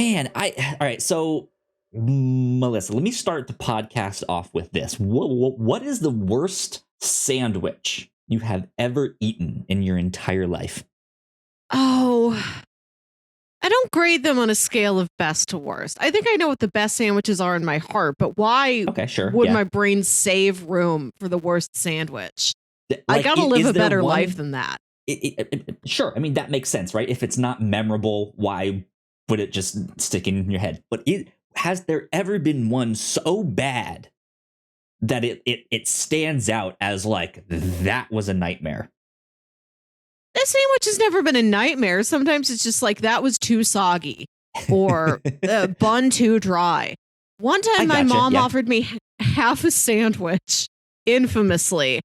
Man, all right. So, Melissa, let me start the podcast off with this. What is the worst sandwich you have ever eaten in your entire life? Oh, I don't grade them on a scale of best to worst. I think I know what the best sandwiches are in my heart, but why would my brain save room for the worst sandwich? I gotta live a better life than that. Sure. I mean, that makes sense, right? If it's not memorable, why would it just stick in your head? But has there ever been one so bad that it stands out as like, that was a nightmare? That sandwich has never been a nightmare. Sometimes it's just like, that was too soggy or bun too dry. One time my mom offered me half a sandwich, infamously.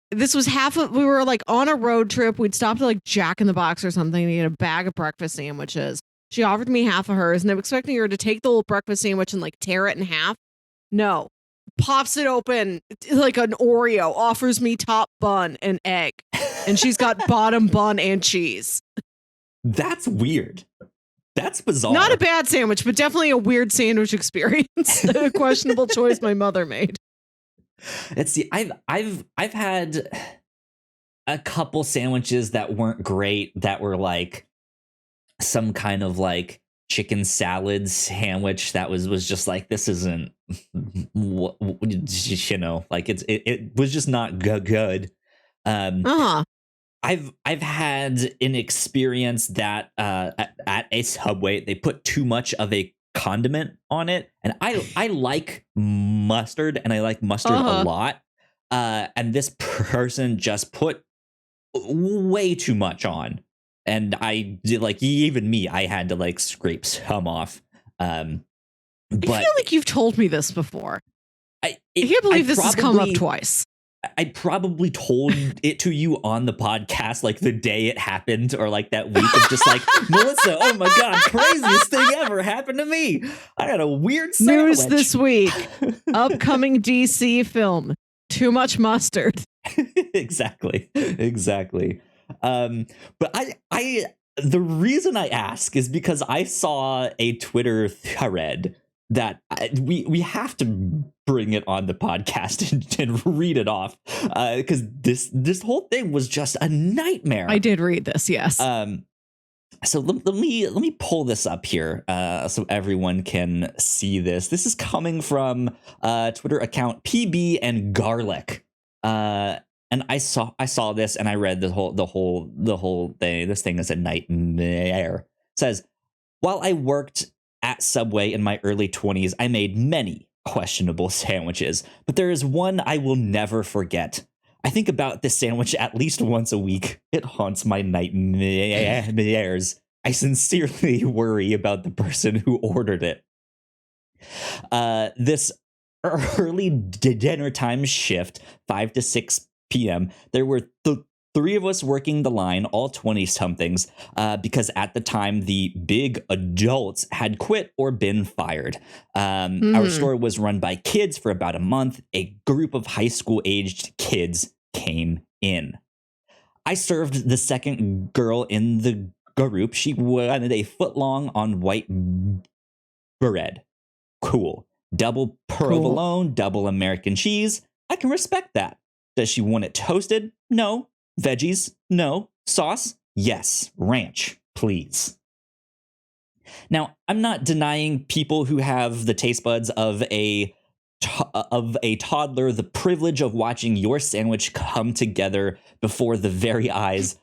This was we were like on a road trip. We'd stopped at like Jack in the Box or something to get a bag of breakfast sandwiches. She offered me half of hers, and I'm expecting her to take the little breakfast sandwich and like tear it in half. No. Pops it open like an Oreo, offers me top bun and egg. And she's got bottom bun and cheese. That's weird. That's bizarre. Not a bad sandwich, but definitely a weird sandwich experience. A questionable choice my mother made. Let's see. I've had a couple sandwiches that weren't great, that were like some kind of like chicken salad sandwich that was just like, this isn't like it was just not good. I've had an experience that at a Subway they put too much of a condiment on it, and I like mustard, and I like mustard a lot, and this person just put way too much on, and I did, like, even me, I had to like scrape some off. But I feel like you've told me this before. I can't believe this has come up twice. I probably told it to you on the podcast, like the day it happened, or like that week of just like, Melissa, oh my God, craziest thing ever happened to me. I had a weird sandwich. News this week, upcoming DC film, too much mustard. Exactly. But the reason I ask is because I saw a Twitter thread that we have to bring it on the podcast and read it off, because this whole thing was just a nightmare. I did read this, yes. So let me pull this up here so everyone can see this. This is coming from Twitter account PB and Garlic, and I saw this and I read the whole thing. This thing is a nightmare. It says, while I worked at Subway in my early 20s, I made many questionable sandwiches, but there is one I will never forget. I think about this sandwich at least once a week. It haunts my nightmares. I sincerely worry about the person who ordered it. This early dinner time shift, 5 to 6 p.m., there were three of us working the line, all 20-somethings, because at the time, the big adults had quit or been fired. Our store was run by kids for about a month. A group of high school-aged kids came in. I served the second girl in the group. She wanted a foot-long on white bread. Cool. Double provolone, double American cheese. I can respect that. Does she want it toasted? No. Veggies? No. Sauce? Yes. Ranch, please. Now, I'm not denying people who have the taste buds of a toddler the privilege of watching your sandwich come together before the very eyes,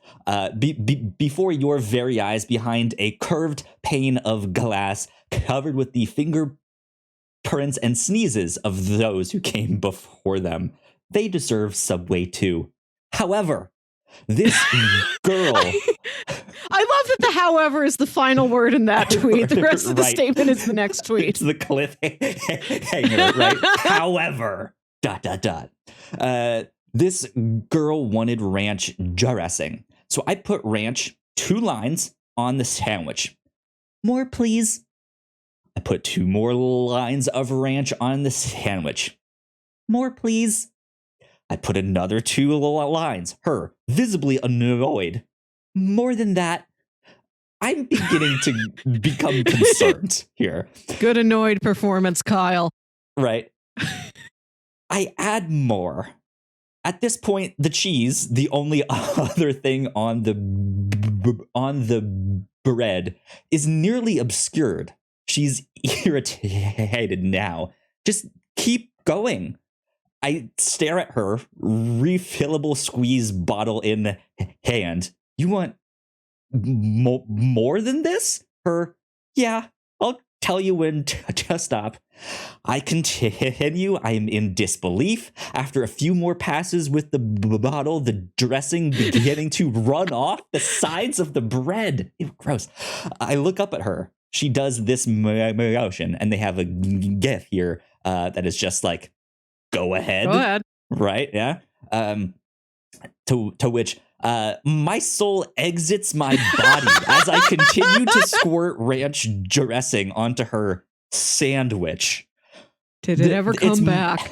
before your very eyes, behind a curved pane of glass covered with the fingerprints and sneezes of those who came before them. They deserve Subway too. However, this girl... I love that the however is the final word in that tweet. The rest of the statement is the next tweet. It's the cliffhanger, right? However, ... This girl wanted ranch dressing. So I put ranch 2 lines on the sandwich. More, please. I put 2 more lines of ranch on the sandwich. More, please. I put another 2 lines. Her, visibly annoyed. More than that. I'm beginning to become concerned here. Good annoyed performance, Kyle. Right. I add more. At this point, the cheese, the only other thing on the bread, is nearly obscured. She's irritated now. Just keep going. I stare at her, refillable squeeze bottle in hand. You want more than this? Her, yeah, I'll tell you when to stop. I continue. I am in disbelief. After a few more passes with the bottle, the dressing beginning to run off the sides of the bread. Ew, gross. I look up at her. She does this motion, and they have a gif here that is just like, go ahead. Go ahead. Right? Yeah. To which my soul exits my body as I continue to squirt ranch dressing onto her sandwich. Did it ever come back?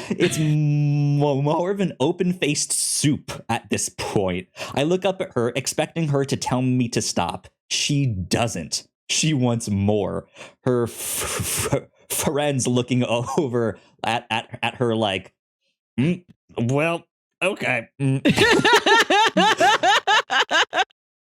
It's more of an open-faced soup at this point. I look up at her, expecting her to tell me to stop. She doesn't. She wants more. Her friends looking over at her like, well, okay.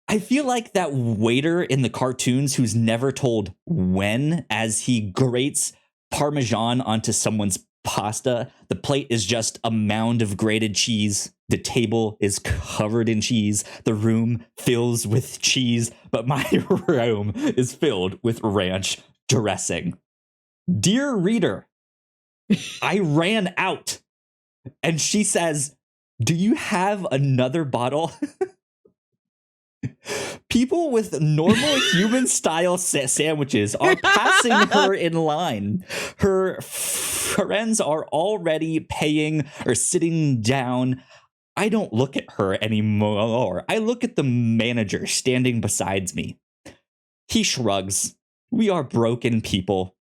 I feel like that waiter in the cartoons who's never told when as he grates Parmesan onto someone's pasta. The plate is just a mound of grated cheese. The table is covered in cheese. The room fills with cheese, but my room is filled with ranch dressing. Dear reader, I ran out. And she says, do you have another bottle? People with normal human style sandwiches are passing her in line. Her friends are already paying or sitting down. I don't look at her anymore. I look at the manager standing beside me. He shrugs. We are broken people.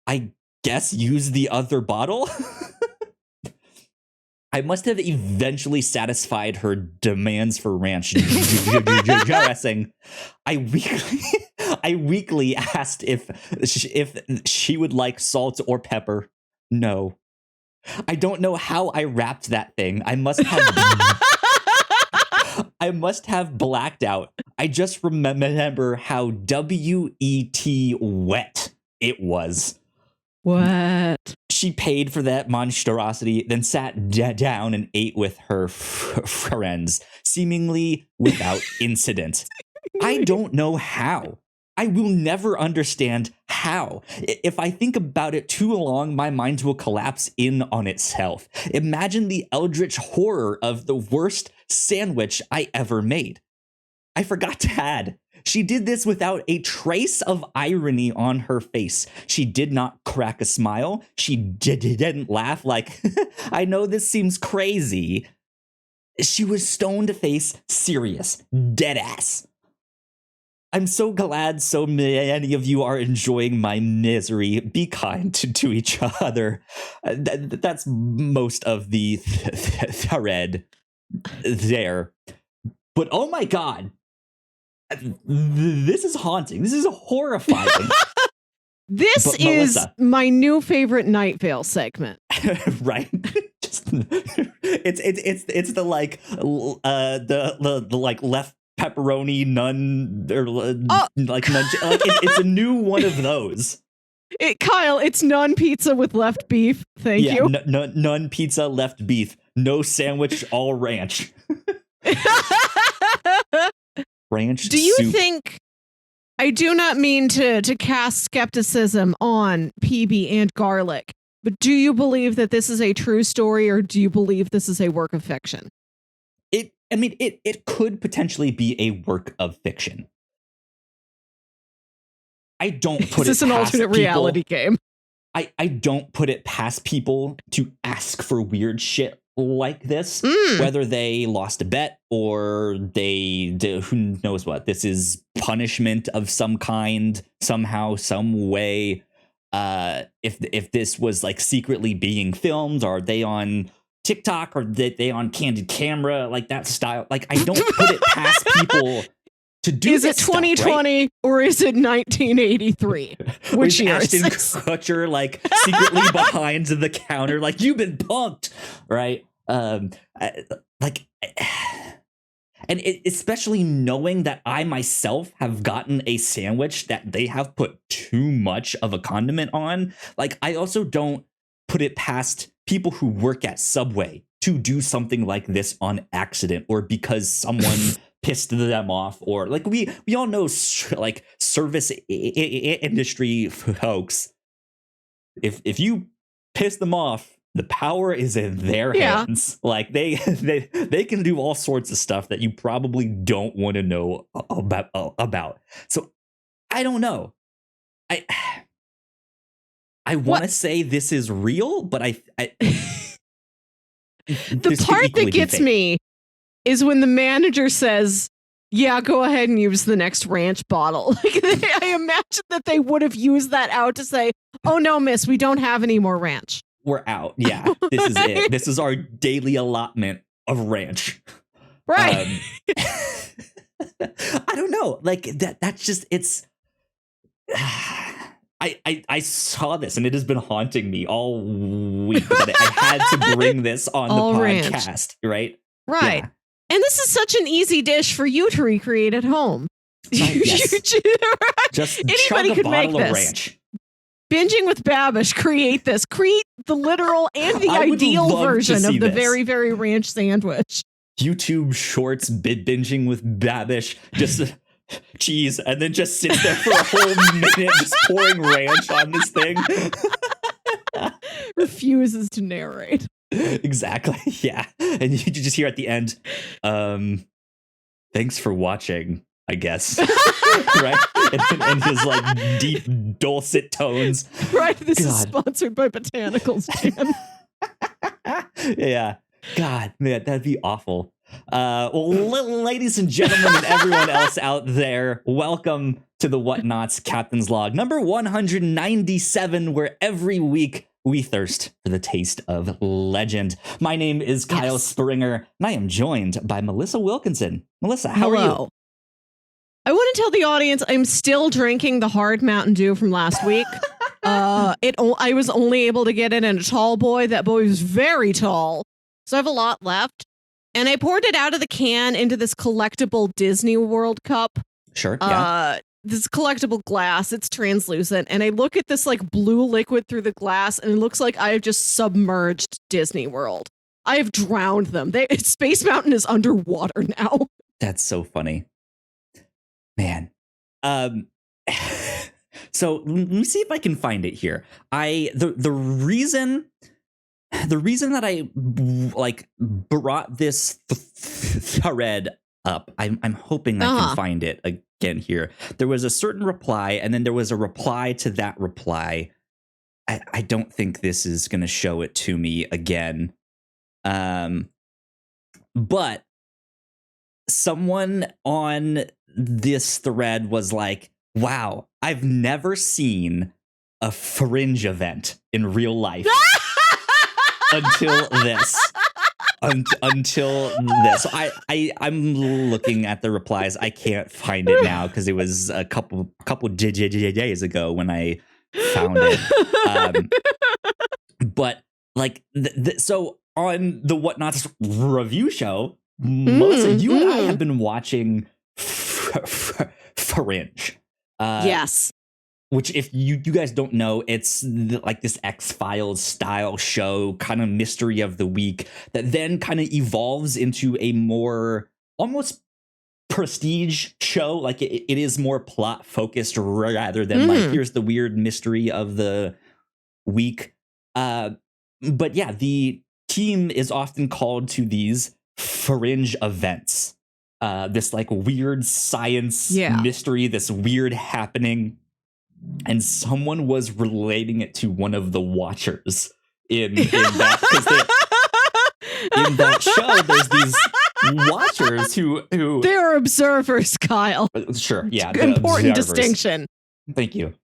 I guess use the other bottle? I must have eventually satisfied her demands for ranch dressing. I weakly asked if she would like salt or pepper. No. I don't know how I wrapped that thing. I must have blacked out. I just remember how W-E-T wet it was. What? She paid for that monstrosity, then sat down and ate with her friends, seemingly without incident. I don't know how. I will never understand how. If I think about it too long, my mind will collapse in on itself. Imagine the eldritch horror of the worst sandwich I ever made. I forgot to add, she did this without a trace of irony on her face. She did not crack a smile. She didn't laugh like, I know this seems crazy. She was stone-to-face serious, dead-ass. I'm so glad so many of you are enjoying my misery. Be kind to each other. That's most of the thread there. But oh my God. This is haunting. This is horrifying. This is my new favorite Night Vale segment. Right? It's the like the like left pepperoni nun or like nun, like it's a new one of those. Kyle, it's nun pizza with left beef. Thank you. Nun pizza, left beef, no sandwich, all ranch. Ranch Do you soup. think, I do not mean to cast skepticism on PB and garlic, but do you believe that this is a true story, or do you believe this is a work of fiction? It could potentially be a work of fiction. I don't put it past Is this an alternate reality game? I don't put it past people to ask for weird shit like this, whether they lost a bet or they who knows what. This is punishment of some kind, somehow, some way. If this was like secretly being filmed, are they on TikTok or they on candid camera, like that style? Like, I don't put it past people to do is this it 2020 stuff, or is it 1983? right? Which year? Ashton Kutcher like secretly behind the counter, like, you've been punked, right? Especially knowing that I myself have gotten a sandwich that they have put too much of a condiment on. Like, I also don't put it past people who work at Subway to do something like this on accident, or because someone pissed them off, or like we all know like service industry folks. If you piss them off, the power is in their hands. Like they can do all sorts of stuff that you probably don't want to know about. So I don't know. I want to say this is real, but I the part that gets me is when the manager says, yeah, go ahead and use the next ranch bottle. Like, I imagine that they would have used that out to say, oh, no, miss, we don't have any more ranch. We're out. Yeah, this is it. This is our daily allotment of ranch. Right. I don't know. Like, that's just, it's... I saw this and it has been haunting me all week, but I had to bring this on the podcast, right? Right. Yeah. And this is such an easy dish for you to recreate at home. Yes. Just anybody could make this. Ranch. Binging with Babish, create this. Create the literal and the ideal version of the very, very ranch sandwich. YouTube shorts, binging with Babish, just cheese, and then just sits there for a whole minute just pouring ranch on this thing. Refuses to narrate. Exactly. Yeah. And you just hear at the end, thanks for watching, I guess. Right? And his like deep dulcet tones. Right. This is sponsored by Botanicals, Jim. Yeah. God, man, that'd be awful. Well, ladies and gentlemen, and everyone else out there, welcome to the Whatnauts Captain's Log number 197, where every week we thirst for the taste of legend. My name is Kyle Springer, and I am joined by Melissa Wilkinson. Melissa, how are you? I want to tell the audience I'm still drinking the hard Mountain Dew from last week. I was only able to get it in a tall boy. That boy was very tall, so I have a lot left. And I poured it out of the can into this collectible Disney World cup. Sure, yeah. This collectible glass, it's translucent. And I look at this like blue liquid through the glass, and it looks like I have just submerged Disney World. I have drowned them. Space Mountain is underwater now. That's so funny. Man. So let me see if I can find it here. The reason that I like brought this thread up, I'm hoping I can find it again here. There was a certain reply, and then there was a reply to that reply. I don't think this is going to show it to me again. But someone on this thread was like, wow, I've never seen a Fringe event in real life. Until this. Until this. So I'm looking at the replies. I can't find it now because it was a couple days ago when I found it. But like, so on the Whatnauts review show, Melissa, you and I have been watching Fringe. Yes. Which, if you guys don't know, it's like this X-Files style show, kind of mystery of the week, that then kind of evolves into a more almost prestige show. Like it is more plot focused rather than like, here's the weird mystery of the week. But yeah, the team is often called to these Fringe events. This like weird science mystery, this weird happening. And someone was relating it to one of the watchers in that, because in that show, there's these watchers who they're observers, Kyle. Sure, yeah, important distinction. Thank you.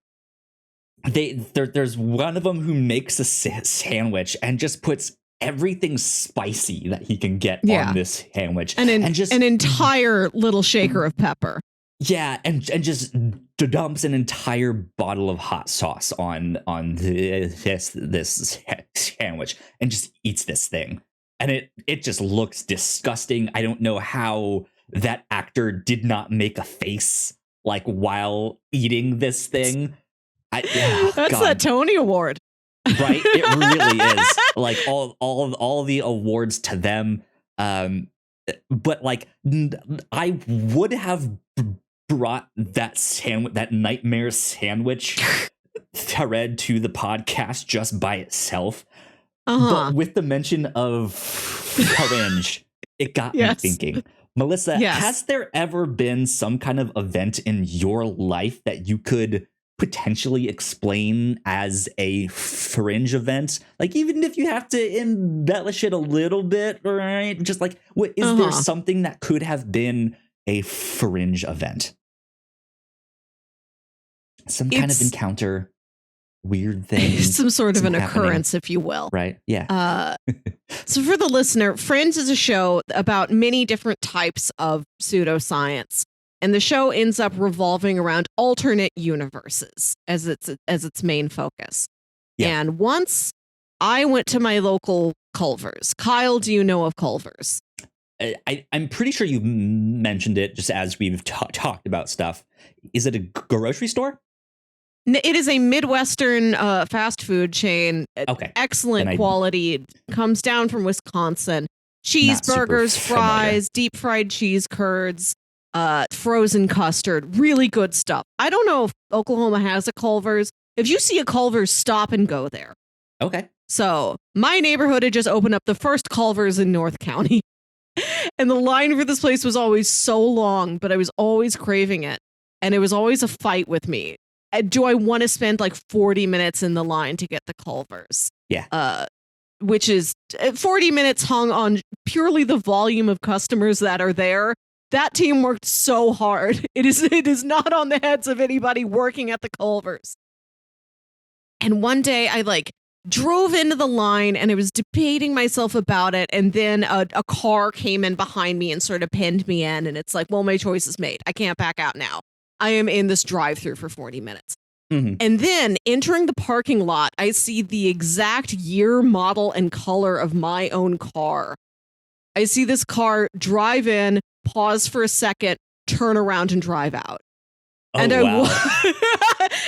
There's one of them who makes a sandwich and just puts everything spicy that he can get on this sandwich, and just an entire little shaker of pepper. Yeah, and just dumps an entire bottle of hot sauce on this sandwich and just eats this thing. And it just looks disgusting. I don't know how that actor did not make a face like while eating this thing. That's God. that Tony Award. Right? It really is. Like all the awards to them. But like I would have brought that nightmare sandwich thread to the podcast just by itself. But with the mention of Fringe, it got me thinking. Melissa, has there ever been some kind of event in your life that you could potentially explain as a Fringe event? Like, even if you have to embellish it a little bit, right? Just like, is there something that could have been a Fringe event? Some kind of encounter, weird thing. Some sort of an occurrence, if you will. Right, yeah. So for the listener, Fringe is a show about many different types of pseudoscience. And the show ends up revolving around alternate universes as its main focus. Yeah. And once I went to my local Culver's. Kyle, do you know of Culver's? I'm pretty sure you mentioned it just as we've talked about stuff. Is it a grocery store? It is a Midwestern fast food chain. Okay. Excellent quality. It comes down from Wisconsin. Cheeseburgers, fries, deep fried cheese curds, frozen custard. Really good stuff. I don't know if Oklahoma has a Culver's. If you see a Culver's, stop and go there. Okay. So my neighborhood had just opened up the first Culver's in North County. And the line for this place was always so long, but I was always craving it. And it was always a fight with me. Do I want to spend like 40 minutes in the line to get the Culver's? Yeah. Which is 40 minutes hung on purely the volume of customers that are there. That team worked so hard. It is not on the heads of anybody working at the Culver's. And one day I drove into the line and I was debating myself about it. And then a car came in behind me and sort of pinned me in. And it's like, well, my choice is made. I can't back out now. I am in this drive-thru for 40 minutes. Mm-hmm. And then entering the parking lot, I see the exact year, model, and color of my own car. I see this car drive in, pause for a second, turn around and drive out. Oh, and wow.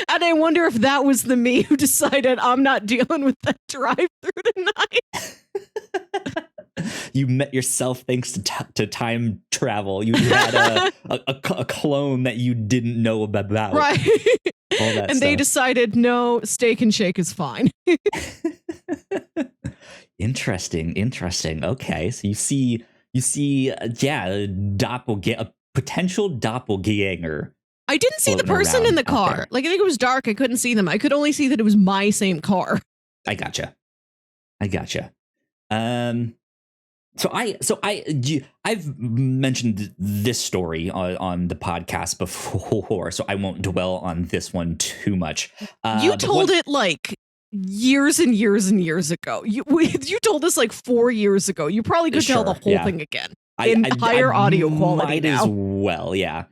And I wonder if that was the me who decided I'm not dealing with that drive-thru tonight. You met yourself thanks to time travel. You had a clone that you didn't know about. Right. All that and stuff. They decided, no, Steak and Shake is fine. Interesting. Okay. So you see, a potential doppelganger. I didn't see the person in the car. I think it was dark. I couldn't see them. I could only see that it was my same car. I gotcha. So I've mentioned this story on the podcast before, so I won't dwell on this one too much. You told it years and years and years ago. You told us 4 years ago. You probably could tell the whole thing again in higher audio quality. Might now. As well, yeah.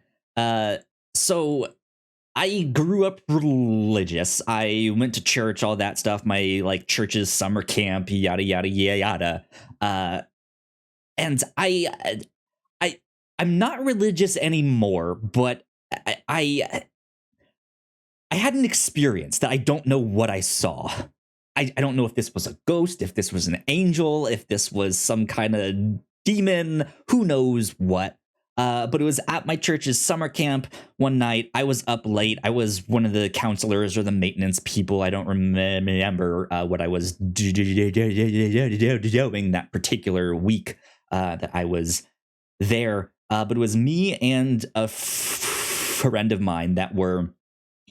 So I grew up religious. I went to church, all that stuff. My church's summer camp, yada yada yada. And I'm not religious anymore, but I had an experience that I don't know what I saw. I don't know if this was a ghost, if this was an angel, if this was some kind of demon, who knows what. But it was at my church's summer camp one night. I was up late. I was one of the counselors or the maintenance people. I don't remember what I was doing that particular week that I was there. But it was me and a friend of mine that were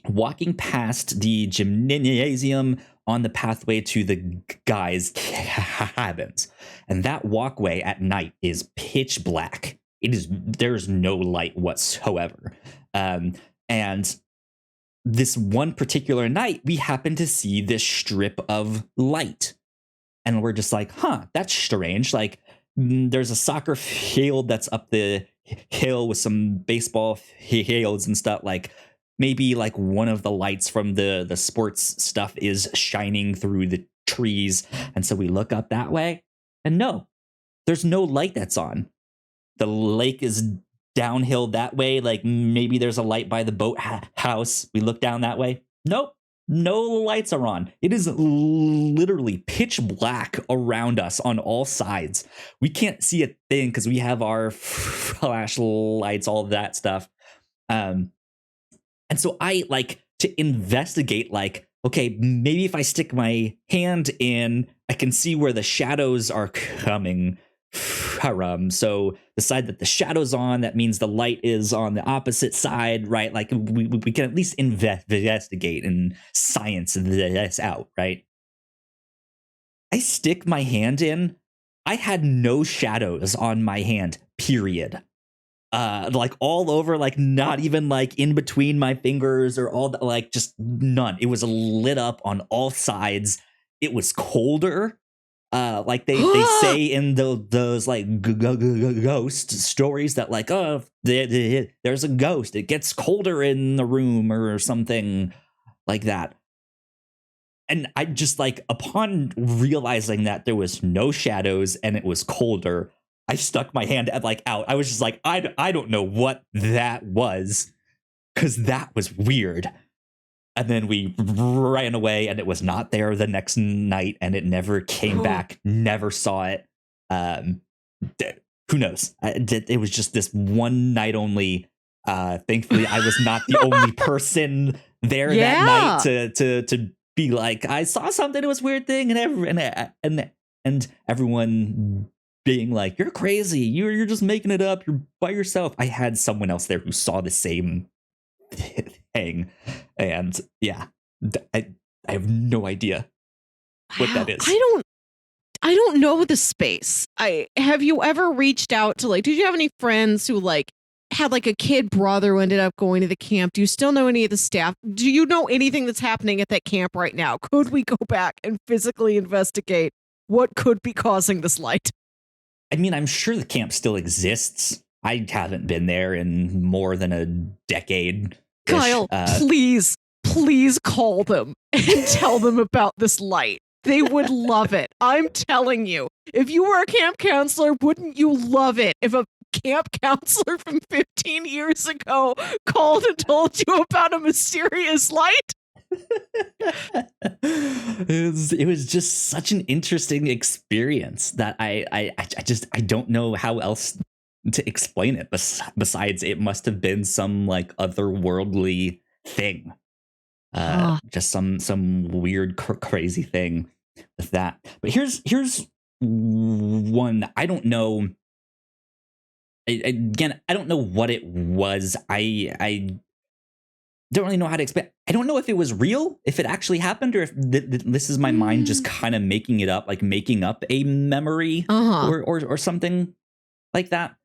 walking past the gymnasium on the pathway to the guys' cabins. And that walkway at night is pitch black. There's no light whatsoever. And this one particular night, we happened to see this strip of light. And we're just like, that's strange. There's a soccer field that's up the hill with some baseball fields and stuff. Like maybe like one of the lights from the sports stuff is shining through the trees. And so we look up that way, and no, there's no light that's on. The lake is downhill that way. Like maybe there's a light by the boat house. We look down that way. Nope. No lights are on. It is literally pitch black around us on all sides. We can't see a thing because we have our flashlights, all of that stuff. And so I like to investigate, like, okay, maybe if I stick my hand in, I can see where the shadows are coming from. So the side that the shadow's on, that means the light is on the opposite side, right? Like we can at least investigate and science this out, right? I stick my hand in. I had no shadows on my hand, period. Like all over, like not even like in between my fingers or all that, like just none. It was lit up on all sides. It was colder. Like they say in those like ghost stories that like, oh, there's a ghost, it gets colder in the room or something like that. And I just like, upon realizing that there was no shadows and it was colder, I stuck my hand like out. I was just like, I don't know what that was, because that was weird. And then we ran away, and it was not there the next night, and it never came back. Never saw it. Who knows? It was just this one night only. Thankfully, I was not the only person there that night to be like, I saw something. It was a weird thing, and everyone being like, you're crazy. You're just making it up. You're by yourself. I had someone else there who saw the same thing, and yeah, I have no idea what that is. I don't know the space. Have you ever reached out to, like, did you have any friends who like had like a kid brother who ended up going to the camp? Do you still know any of the staff? Do you know anything that's happening at that camp right now? Could we go back and physically investigate what could be causing this light? I mean, I'm sure the camp still exists. I haven't been there in more than a decade. Kyle, please call them and tell them about this light. They would love it. I'm telling you, if you were a camp counselor, wouldn't you love it if a camp counselor from 15 years ago called and told you about a mysterious light? It was just such an interesting experience that I don't know how else to explain it besides it must have been some like otherworldly thing, just some weird crazy thing with that. But here's one. I don't know, again, I don't know what it was. I don't really know how to explain. I don't know if it was real, if it actually happened, or if this is my mind just kind of making it up, like making up a memory or something like that.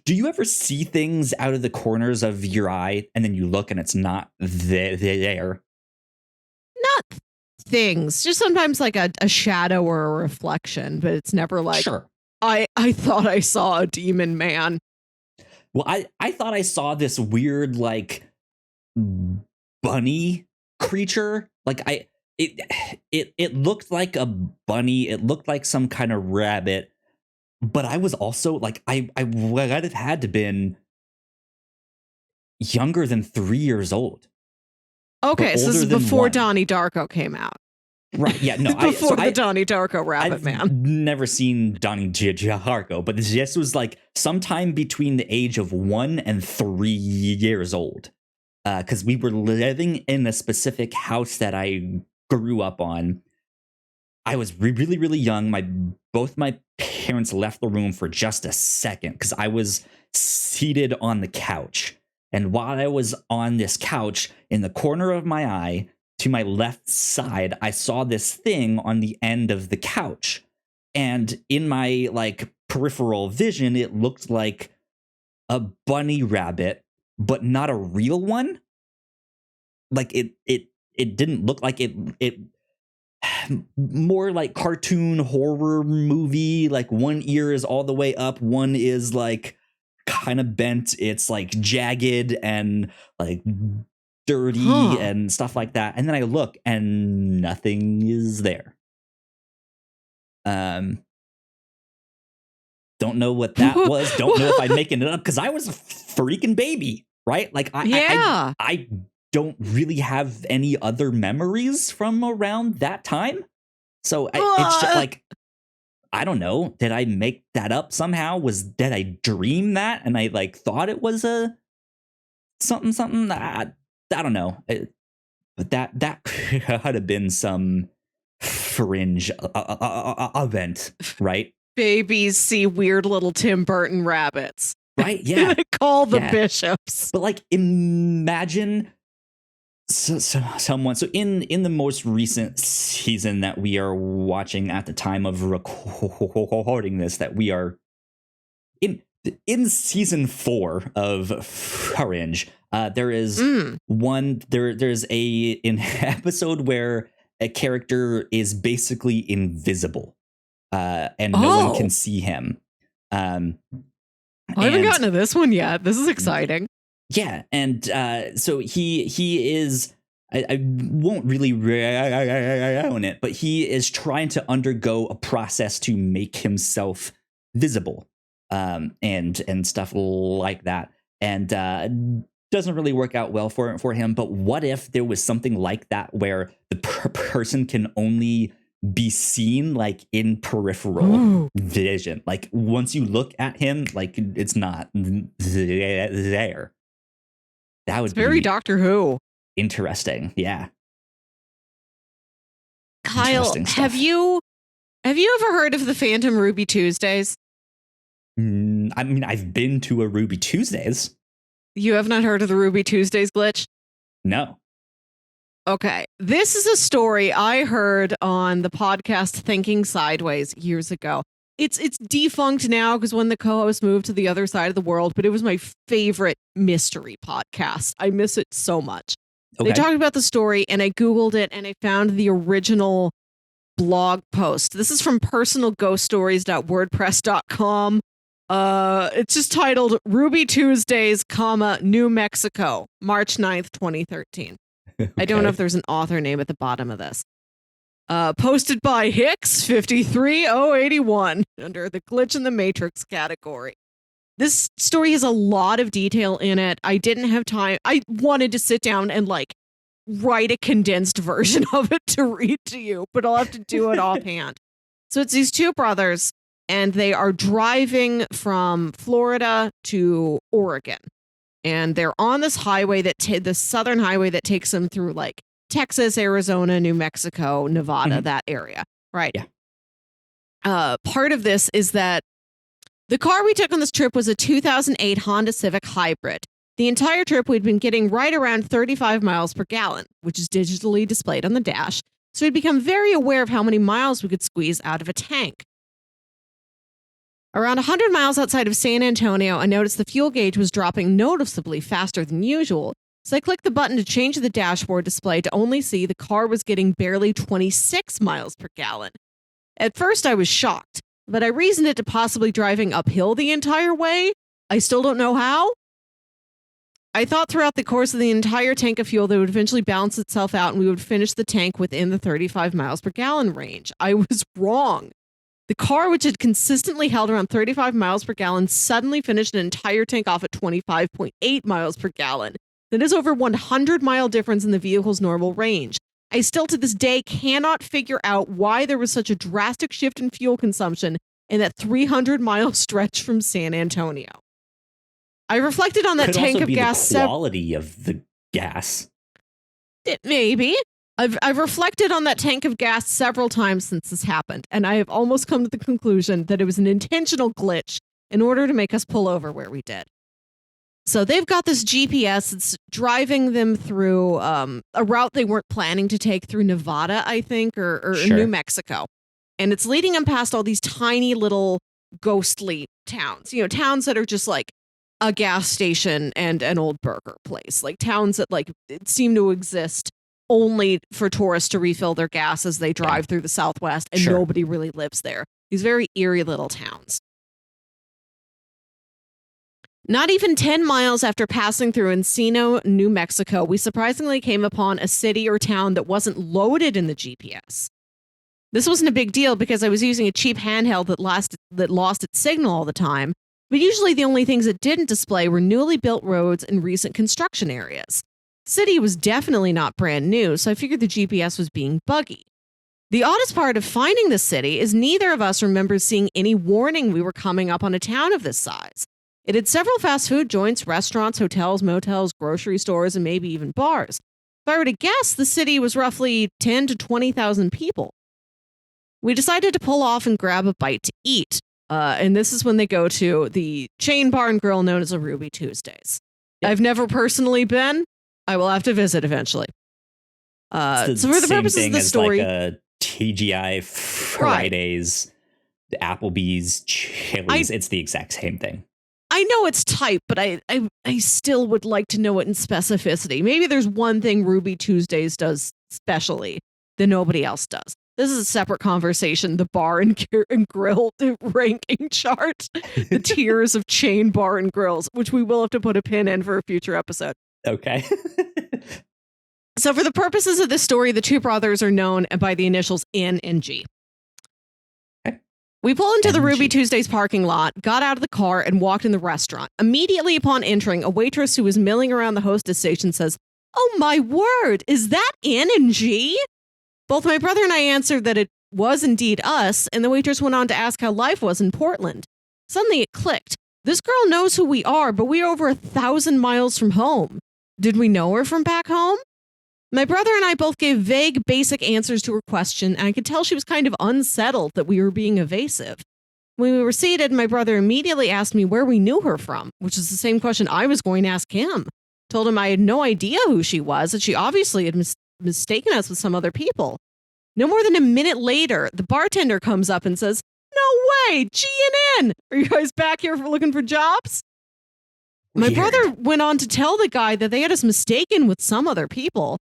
Do you ever see things out of the corners of your eye and then you look and it's not there? Not things, just sometimes like a shadow or a reflection, but it's never like, sure. I thought I saw a demon man. Well, I thought I saw this weird like bunny creature. Like it looked like a bunny. It looked like some kind of rabbit. But I was also like, I would have had to been younger than 3 years old. Okay, so this is before Donnie Darko came out. Right, yeah, no. Before the Donnie Darko Rabbit Man. I've never seen Donnie Darko, but this was like sometime between the age of 1 and 3 years old. Because we were living in a specific house that I grew up on. I was really, really young. Both my parents left the room for just a second because I was seated on the couch. And while I was on this couch, in the corner of my eye, to my left side, I saw this thing on the end of the couch. And in my like peripheral vision, it looked like a bunny rabbit, but not a real one. Like it didn't look like it more like cartoon horror movie, like one ear is all the way up, one is like kind of bent. It's like jagged and like dirty and stuff like that. And then I look and nothing is there. Don't know what that was. Don't know if I'm making it up because I was a freaking baby, right? Like I don't really have any other memories from around that time. So it's just like, I don't know. Did I make that up somehow? Did I dream that? And I like thought it was a something. I don't know. But that could have been some Fringe event, right? Babies see weird little Tim Burton rabbits. Right? Yeah. They call the bishops. But like, imagine someone. So in the most recent season that we are watching at the time of recording this, that we are in season 4 of Fringe, there is there's an episode where a character is basically invisible. And no one can see him. I haven't gotten to this one yet. This is exciting. Yeah, and so he is. I won't really own it, but he is trying to undergo a process to make himself visible, and stuff like that, and doesn't really work out well for him. But what if there was something like that where the person can only be seen like in peripheral vision, like once you look at him, like it's not there. That would be very Doctor Who. Interesting. Yeah. Kyle, have you ever heard of the Phantom Ruby Tuesdays? I mean, I've been to a Ruby Tuesdays. You have not heard of the Ruby Tuesdays glitch? No. Okay, this is a story I heard on the podcast Thinking Sideways years ago. It's defunct now because when the co-host moved to the other side of the world, but it was my favorite mystery podcast. I miss it so much. Okay. They talked about the story and I Googled it and I found the original blog post. This is from personalghoststories.wordpress.com. It's just titled Ruby Tuesdays, New Mexico, March 9th, 2013. Okay. I don't know if there's an author name at the bottom of this. Posted by Hicks 53081 under the Glitch in the Matrix category. This story has a lot of detail in it. I didn't have time. I wanted to sit down and like write a condensed version of it to read to you, but I'll have to do it offhand. So it's these two brothers and they are driving from Florida to Oregon. And they're on this highway the southern highway that takes them through like Texas, Arizona, New Mexico, Nevada, that area. Right. Yeah. Part of this is that the car we took on this trip was a 2008 Honda Civic Hybrid. The entire trip we'd been getting right around 35 miles per gallon, which is digitally displayed on the dash. So we'd become very aware of how many miles we could squeeze out of a tank. Around 100 miles outside of San Antonio, I noticed the fuel gauge was dropping noticeably faster than usual. So I clicked the button to change the dashboard display to only see the car was getting barely 26 miles per gallon. At first, I was shocked, but I reasoned it to possibly driving uphill the entire way. I still don't know how. I thought throughout the course of the entire tank of fuel that it would eventually balance itself out and we would finish the tank within the 35 miles per gallon range. I was wrong. The car, which had consistently held around 35 miles per gallon, suddenly finished an entire tank off at 25.8 miles per gallon. That is over 100-mile difference in the vehicle's normal range. I still to this day cannot figure out why there was such a drastic shift in fuel consumption in that 300-mile stretch from San Antonio. I reflected on that tank of gas. The quality of the gas. Maybe. I've reflected on that tank of gas several times since this happened, and I have almost come to the conclusion that it was an intentional glitch in order to make us pull over where we did. So they've got this GPS. It's driving them through a route they weren't planning to take through Nevada, I think, or sure. New Mexico. And it's leading them past all these tiny little ghostly towns, towns that are just like a gas station and an old burger place, like towns that like seem to exist only for tourists to refill their gas as they drive through the Southwest, and sure. Nobody really lives there. These very eerie little towns. Not even 10 miles after passing through Encino, New Mexico, we surprisingly came upon a city or town that wasn't loaded in the GPS. This wasn't a big deal because I was using a cheap handheld that lost its signal all the time, but usually the only things it didn't display were newly built roads and recent construction areas. The city was definitely not brand new, so I figured the GPS was being buggy. The oddest part of finding the city is neither of us remembers seeing any warning we were coming up on a town of this size. It had several fast food joints, restaurants, hotels, motels, grocery stores, and maybe even bars. If I were to guess, the city was roughly 10 to 20,000 people. We decided to pull off and grab a bite to eat. And this is when they go to the chain bar and grill known as a Ruby Tuesdays. I've never personally been. I will have to visit eventually. So for the purposes of the story, like a TGI Fridays, the Applebee's, Chili's, it's the exact same thing. I know it's type, but I still would like to know it in specificity. Maybe there's one thing Ruby Tuesdays does specially that nobody else does. This is a separate conversation, the bar and grill ranking chart, the tiers of chain bar and grills, which we will have to put a pin in for a future episode. Okay. So for the purposes of this story, the two brothers are known by the initials N and G. Okay. We pull into the Ruby Tuesdays parking lot, got out of the car, and walked in the restaurant. Immediately upon entering, a waitress who was milling around the hostess station says, "Oh my word, is that N and G?" Both my brother and I answered that it was indeed us, and the waitress went on to ask how life was in Portland. Suddenly it clicked. This girl knows who we are, but we are over 1,000 miles from home. Did we know her from back home? My brother and I both gave vague, basic answers to her question, and I could tell she was kind of unsettled that we were being evasive. When we were seated, my brother immediately asked me where we knew her from, which is the same question I was going to ask him. Told him I had no idea who she was, that she obviously had mistaken us with some other people. No more than a minute later, the bartender comes up and says, "No way, G and N! Are you guys back here looking for jobs?" Weird. My brother went on to tell the guy that they had us mistaken with some other people.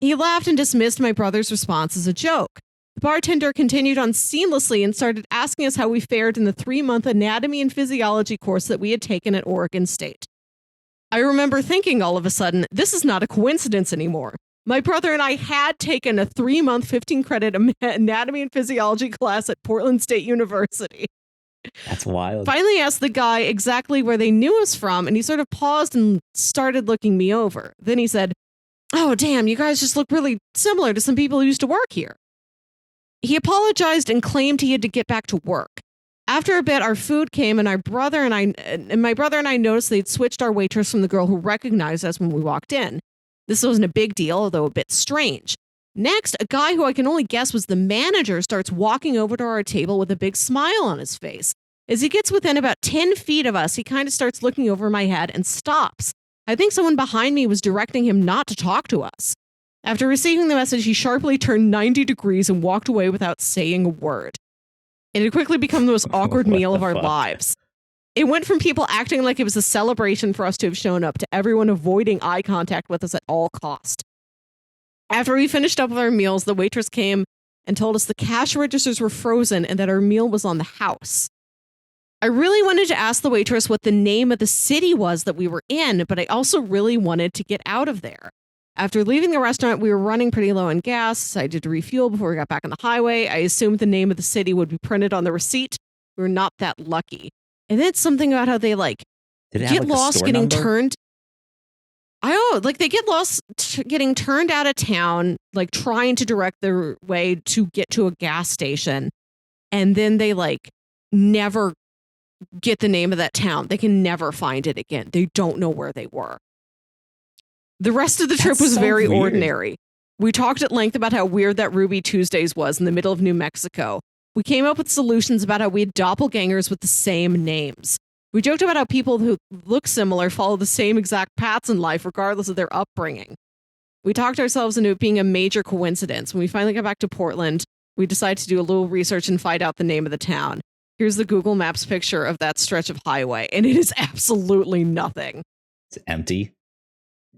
He laughed and dismissed my brother's response as a joke. The bartender continued on seamlessly and started asking us how we fared in the 3-month anatomy and physiology course that we had taken at Oregon State. I remember thinking all of a sudden, this is not a coincidence anymore. My brother and I had taken a 3-month, 15-credit anatomy and physiology class at Portland State University. That's wild. Finally asked the guy exactly where they knew us from, and he sort of paused and started looking me over. Then he said, "Oh, damn, you guys just look really similar to some people who used to work here." He apologized and claimed he had to get back to work. After a bit, our food came, and my brother and I noticed they'd switched our waitress from the girl who recognized us when we walked in. This wasn't a big deal, although a bit strange. Next, a guy who I can only guess was the manager starts walking over to our table with a big smile on his face. As he gets within about 10 feet of us, he kind of starts looking over my head and stops. I think someone behind me was directing him not to talk to us. After receiving the message, he sharply turned 90 degrees and walked away without saying a word. It had quickly become the most awkward meal of our lives. It went from people acting like it was a celebration for us to have shown up to everyone avoiding eye contact with us at all cost. After we finished up with our meals, the waitress came and told us the cash registers were frozen and that our meal was on the house. I really wanted to ask the waitress what the name of the city was that we were in, but I also really wanted to get out of there. After leaving the restaurant, we were running pretty low on gas. Decided to refuel before we got back on the highway. I assumed the name of the city would be printed on the receipt. We were not that lucky. And then it's something about how they get lost getting turned. They get lost getting turned out of town, trying to direct their way to get to a gas station. And then they never get the name of that town. They can never find it again. They don't know where they were. The rest of the trip was very ordinary. We talked at length about how weird that Ruby Tuesdays was in the middle of New Mexico. We came up with solutions about how we had doppelgangers with the same names. We joked about how people who look similar follow the same exact paths in life, regardless of their upbringing. We talked ourselves into it being a major coincidence. When we finally got back to Portland, we decided to do a little research and find out the name of the town. Here's the Google Maps picture of that stretch of highway, and it is absolutely nothing. It's empty.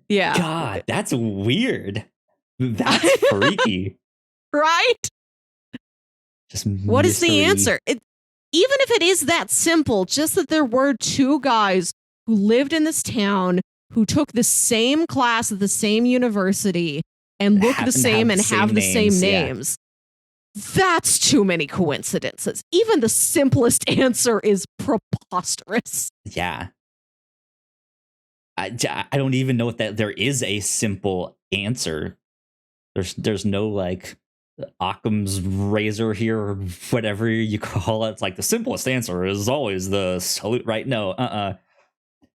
Yeah. God, that's weird. That's freaky. Right? Just what is the answer? Even if it is that simple, just that there were two guys who lived in this town, who took the same class at the same university and look the same and have the same names. That's too many coincidences. Even the simplest answer is preposterous. Yeah. I don't even know if that there is a simple answer. There's no like Occam's razor here or whatever you call it. It's like the simplest answer is always the salute, right? No,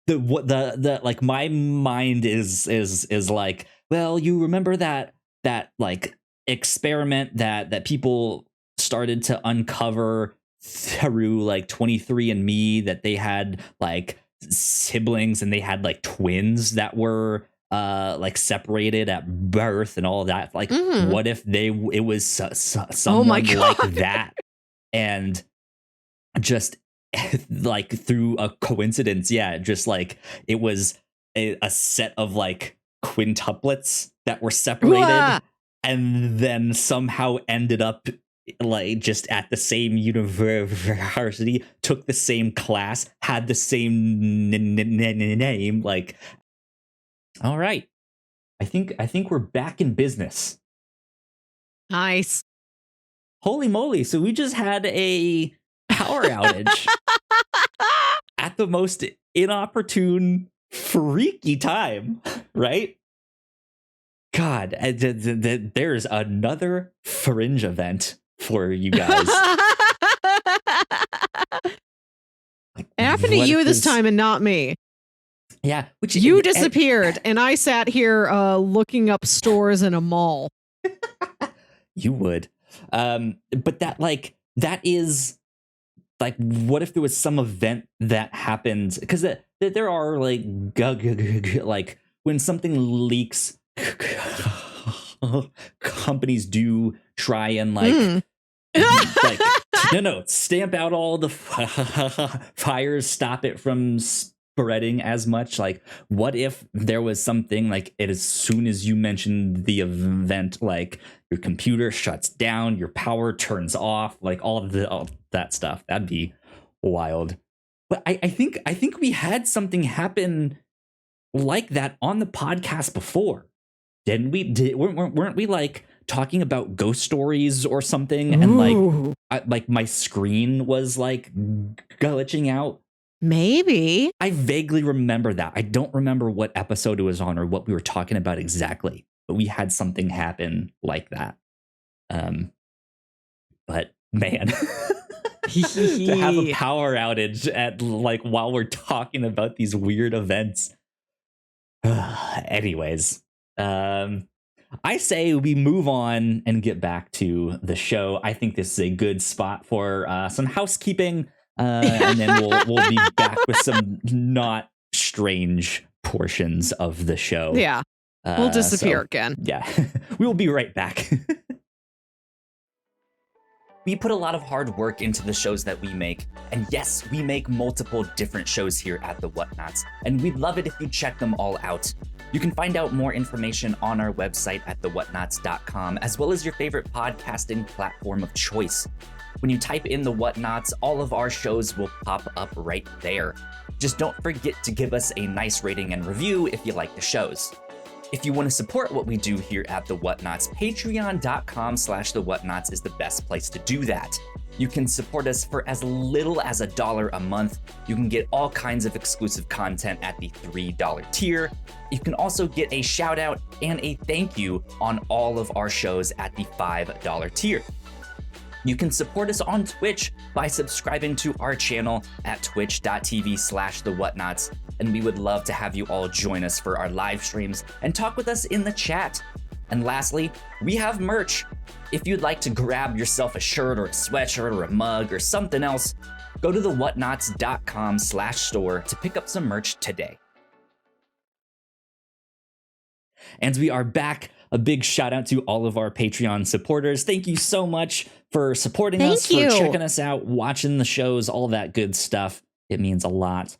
the like my mind is like, well, you remember that like experiment that people started to uncover through like 23andMe, that they had like siblings and they had like twins that were like separated at birth and all that. Like, what if it was someone like that, and just like through a coincidence, just like it was a set of like quintuplets that were separated and then somehow ended up like just at the same university, took the same class, had the same name. Like, all right, I think we're back in business. Nice. Holy moly. So we just had a power outage at the most inopportune, freaky time, right? God, there's another Fringe event for you guys. It happened to you this time and not me. Yeah, which you disappeared and I sat here looking up stores in a mall. You would. But that is like, what if there was some event that happened? Because there are like like when something leaks, companies do try and like stamp out all the fires, stop it from spreading as much. Like, what if there was something like as soon as you mentioned the event, like your computer shuts down, your power turns off, like all that stuff? That'd be wild. But I think we had something happen like that on the podcast before, didn't we? Weren't we like talking about ghost stories or something? Ooh. And like my screen was like glitching out. Maybe. I vaguely remember that. I don't remember what episode it was on or what we were talking about exactly, but we had something happen like that. But man, to have a power outage at like while we're talking about these weird events. Anyways, I say we move on and get back to the show. I think this is a good spot for some housekeeping. And then we'll be back with some not strange portions of the show. Yeah, we'll disappear again. Yeah, we will be right back. We put a lot of hard work into the shows that we make, and yes, we make multiple different shows here at the Whatnauts, and we'd love it if you check them all out. You can find out more information on our website at thewhatnauts.com, as well as your favorite podcasting platform of choice. When you type in the Whatnauts, all of our shows will pop up right there. Just don't forget to give us a nice rating and review if you like the shows. If you want to support what we do here at the Whatnauts, patreon.com/thewhatnauts is the best place to do that. You can support us for as little as $1 a month. You can get all kinds of exclusive content at the $3 tier. You can also get a shout out and a thank you on all of our shows at the $5 tier. You can support us on Twitch by subscribing to our channel at twitch.tv/thewhatnauts, and we would love to have you all join us for our live streams and talk with us in the chat. And lastly, we have merch. If you'd like to grab yourself a shirt or a sweatshirt or a mug or something else, go to thewhatnauts.com/store to pick up some merch today. And we are back. A big shout out to all of our Patreon supporters. Thank you so much for supporting us, for checking us out, watching the shows, all that good stuff. It means a lot.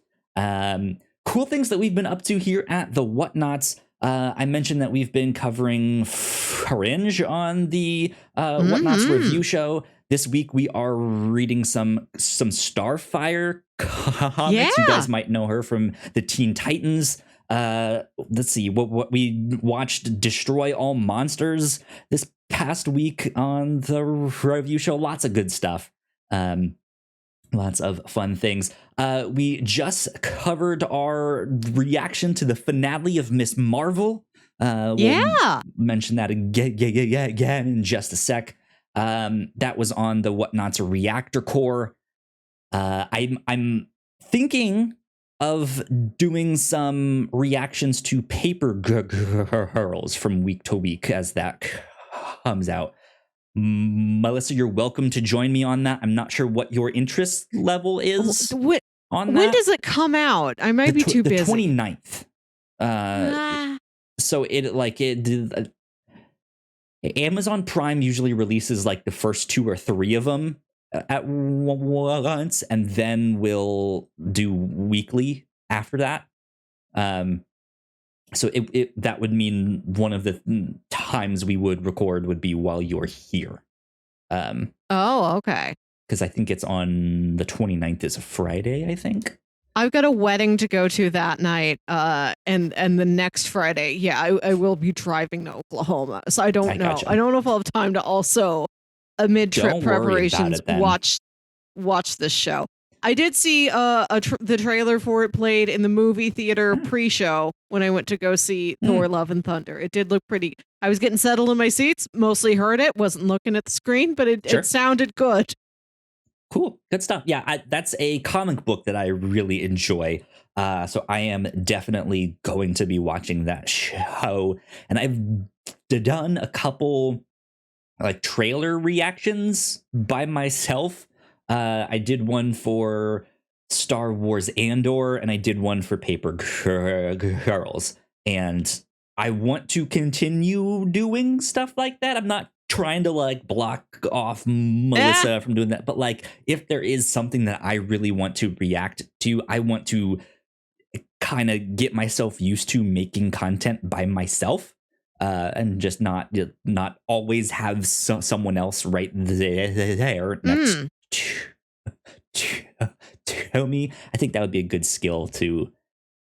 Cool things that we've been up to here at the Whatnauts. I mentioned that we've been covering Fringe on the Whatnauts review show. this week we are reading some Starfire comics. Yeah. You guys might know her from the Teen Titans. Let's see what we watched. Destroy All Monsters this past week on the review show. Lots of good stuff. Lots of fun things. We just covered our reaction to the finale of Miss Marvel. We'll mention that again in just a sec. That was on the Whatnauts Reactor Core. I'm thinking of doing some reactions to Paper Girls from week to week as that comes out. Melissa, you're welcome to join me on that. I'm not sure what your interest level is on that. When does it come out? I might be too busy. The 29th. So Amazon Prime usually releases like the first 2 or 3 of them at once, and then we'll do weekly after that. So that would mean one of the times we would record would be while you're here. Okay. Because I think it's on the 29th is a Friday, I think. I've got a wedding to go to that night, and the next Friday, I will be driving to Oklahoma. So I don't know. Gotcha. I don't know if I'll have time to also, amid trip preparations, watch this show. I did see the trailer for it played in the movie theater pre-show when I went to go see Thor: Love and Thunder. It did look pretty. I was getting settled in my seats, mostly heard it, wasn't looking at the screen, but it sounded good. Cool. Good stuff. Yeah, that's a comic book that I really enjoy. So I am definitely going to be watching that show. And I've done a couple like trailer reactions by myself. I did one for Star Wars Andor, and I did one for Paper Girls. And I want to continue doing stuff like that. I'm not trying to like block off Melissa from doing that, but like if there is something that I really want to react to, I want to kind of get myself used to making content by myself, and just not always have someone else right there next to me. I think that would be a good skill to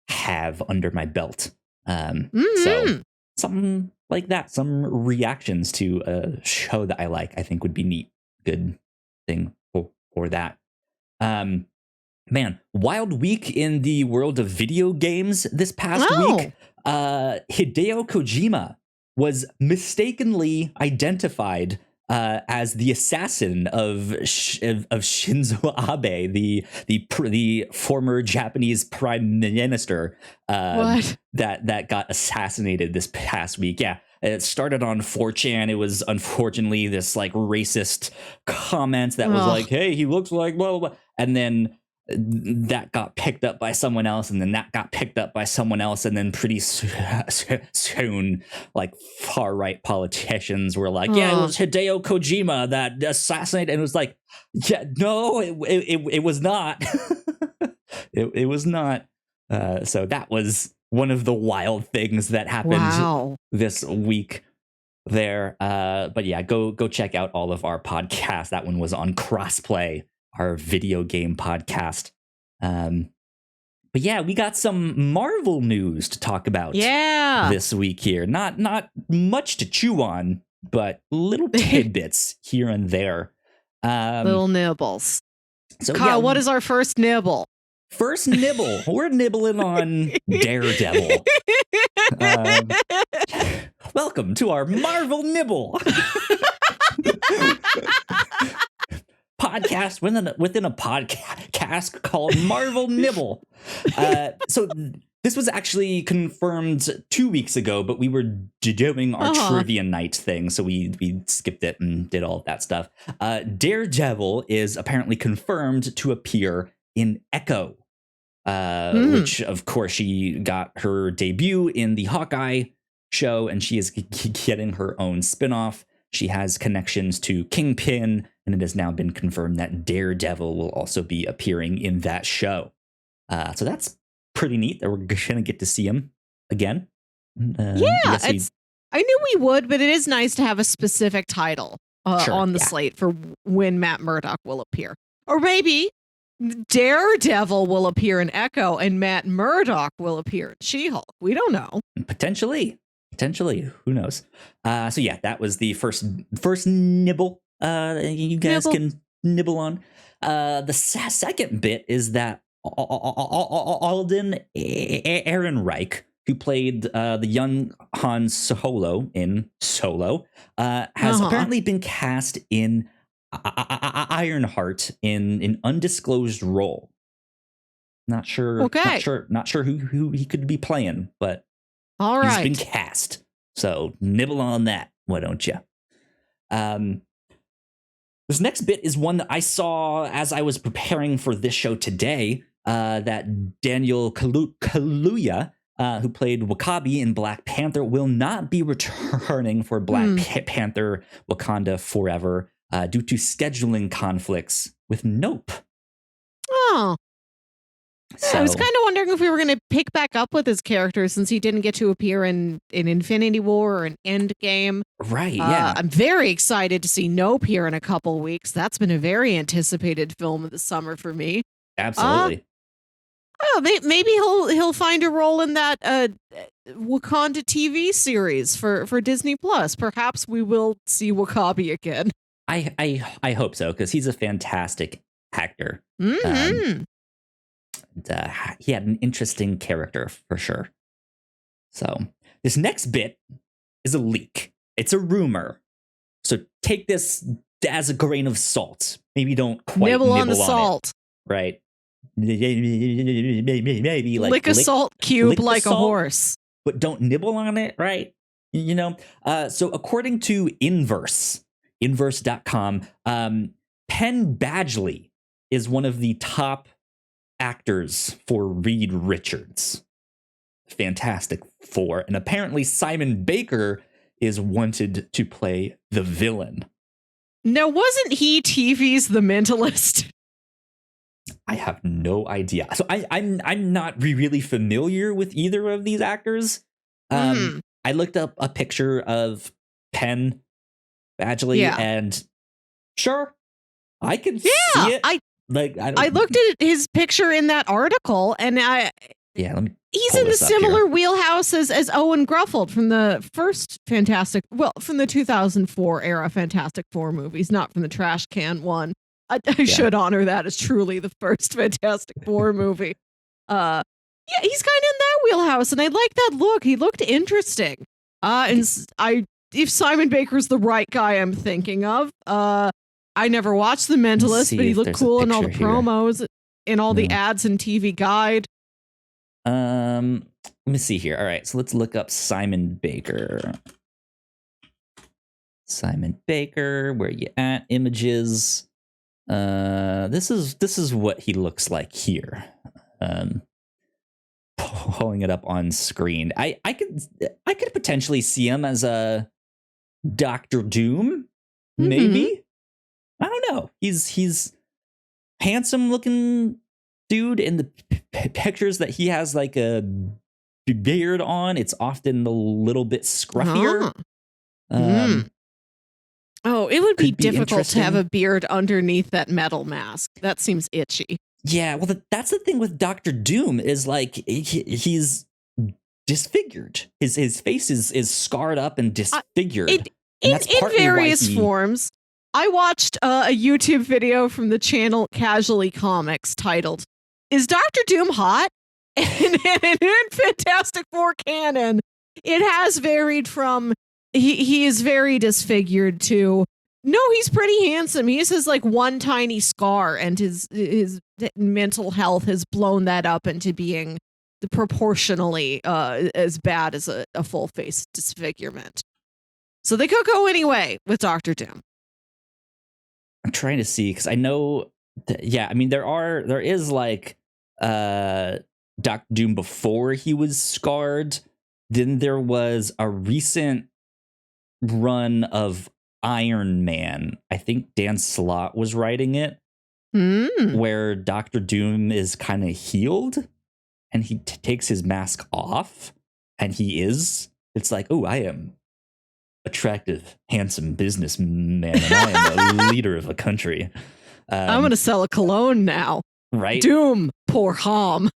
have under my belt. So something like that, some reactions to a show that I like, I think would be neat. Good thing for that. Man, wild week in the world of video games this past week. Hideo Kojima was mistakenly identified as the assassin of Shinzo Abe, the former Japanese prime minister that got assassinated this past week. Yeah, it started on 4chan. It was unfortunately this like racist comment that was like, "Hey, he looks like blah blah blah," and then that got picked up by someone else, and then that got picked up by someone else, and then pretty soon like far right politicians were like, yeah, it was Hideo Kojima that assassinated, and it was like, yeah, no, it was not. it was not. So that was one of the wild things that happened this week there. But yeah, go check out all of our podcasts. That one was on Crossplay, our video game podcast. But yeah, we got some Marvel news to talk about this week here. Not much to chew on, but little tidbits here and there. Little nibbles. So Kyle, what is our first nibble? First nibble. We're nibbling on Daredevil. Welcome to our Marvel Nibble. Podcast within a podcast called Marvel Nibble. So this was actually confirmed 2 weeks ago, but we were doing our trivia night thing, so we skipped it and did all of that stuff. Daredevil is apparently confirmed to appear in Echo, which of course she got her debut in the Hawkeye show, and she is getting her own spinoff. She has connections to Kingpin, and it has now been confirmed that Daredevil will also be appearing in that show. So that's pretty neat that we're going to get to see him again. I knew we would, but it is nice to have a specific title. Sure, on the slate for when Matt Murdock will appear. Or maybe Daredevil will appear in Echo and Matt Murdock will appear in She-Hulk. We don't know. Potentially. Who knows? So yeah, that was the first nibble you guys can nibble on. The second bit is that Alden Ehrenreich, who played the young Han Solo in Solo, has apparently been cast in Ironheart in an undisclosed role. Not sure. Okay. Not sure who he could be playing, but all right, he's been cast. So nibble on that. Why don't you? This next bit is one that I saw as I was preparing for this show today. That Daniel Kaluuya, who played W'Kabi in Black Panther, will not be returning for Black Panther Wakanda Forever due to scheduling conflicts with Nope. Oh. So, I was kind of wondering if we were going to pick back up with his character since he didn't get to appear in Infinity War or an Endgame. Right, yeah. I'm very excited to see Nope here in a couple weeks. That's been a very anticipated film of the summer for me. Absolutely. Maybe he'll find a role in that Wakanda TV series for Disney Plus. Perhaps we will see W'Kabi again. I hope so, because he's a fantastic actor. Mm-hmm. He had an interesting character for sure. So this next bit is a leak. It's a rumor. So take this as a grain of salt. Maybe don't quite nibble on the salt. It, right? Maybe like lick a salt cube like a horse. But don't nibble on it, right? You know? So according to inverse.com, Penn Badgley is one of the top actors for Reed Richards. Fantastic Four. And apparently Simon Baker is wanted to play the villain. Now, wasn't he TV's The Mentalist? I have no idea. So I'm not really familiar with either of these actors. I looked up a picture of Penn Badgley and sure, I can see it. I looked at his picture in that article, and he's in the similar wheelhouse as Owen Gruffeld from the first from the 2004 era Fantastic Four movies, not from the trash can one. I should honor that as truly the first Fantastic Four movie. He's kind of in that wheelhouse, and I like that look. He looked interesting. If Simon Baker's the right guy I'm thinking of, I never watched The Mentalist, but he looked cool in all the promos, in all the ads and TV Guide. Let me see here. All right, so let's look up Simon Baker. Simon Baker, where you at? Images. This is what he looks like here. Pulling it up on screen. I could potentially see him as a Dr. Doom, maybe. I don't know. He's handsome looking dude. In the pictures that he has like a beard on, it's often a little bit scruffier. It would be difficult to have a beard underneath that metal mask. That seems itchy. Yeah, well, that's the thing with Dr. Doom is like he's disfigured. His face is scarred up and disfigured. In various forms. I watched a YouTube video from the channel Casually Comics titled, "Is Dr. Doom hot?" And in Fantastic Four canon, it has varied from he is very disfigured to no, he's pretty handsome. He just has like one tiny scar, and his mental health has blown that up into being proportionally as bad as a full face disfigurement. So they could go anyway with Dr. Doom. I'm trying to see because I know I mean there is like Dr. Doom before he was scarred. Then there was a recent run of Iron Man. I think Dan Slott was writing it, where Dr. Doom is kind of healed and he takes his mask off and it's like, oh, I am attractive, handsome businessman, and I am a leader of a country. I'm going to sell a cologne now. Right? Doom, poor Hom.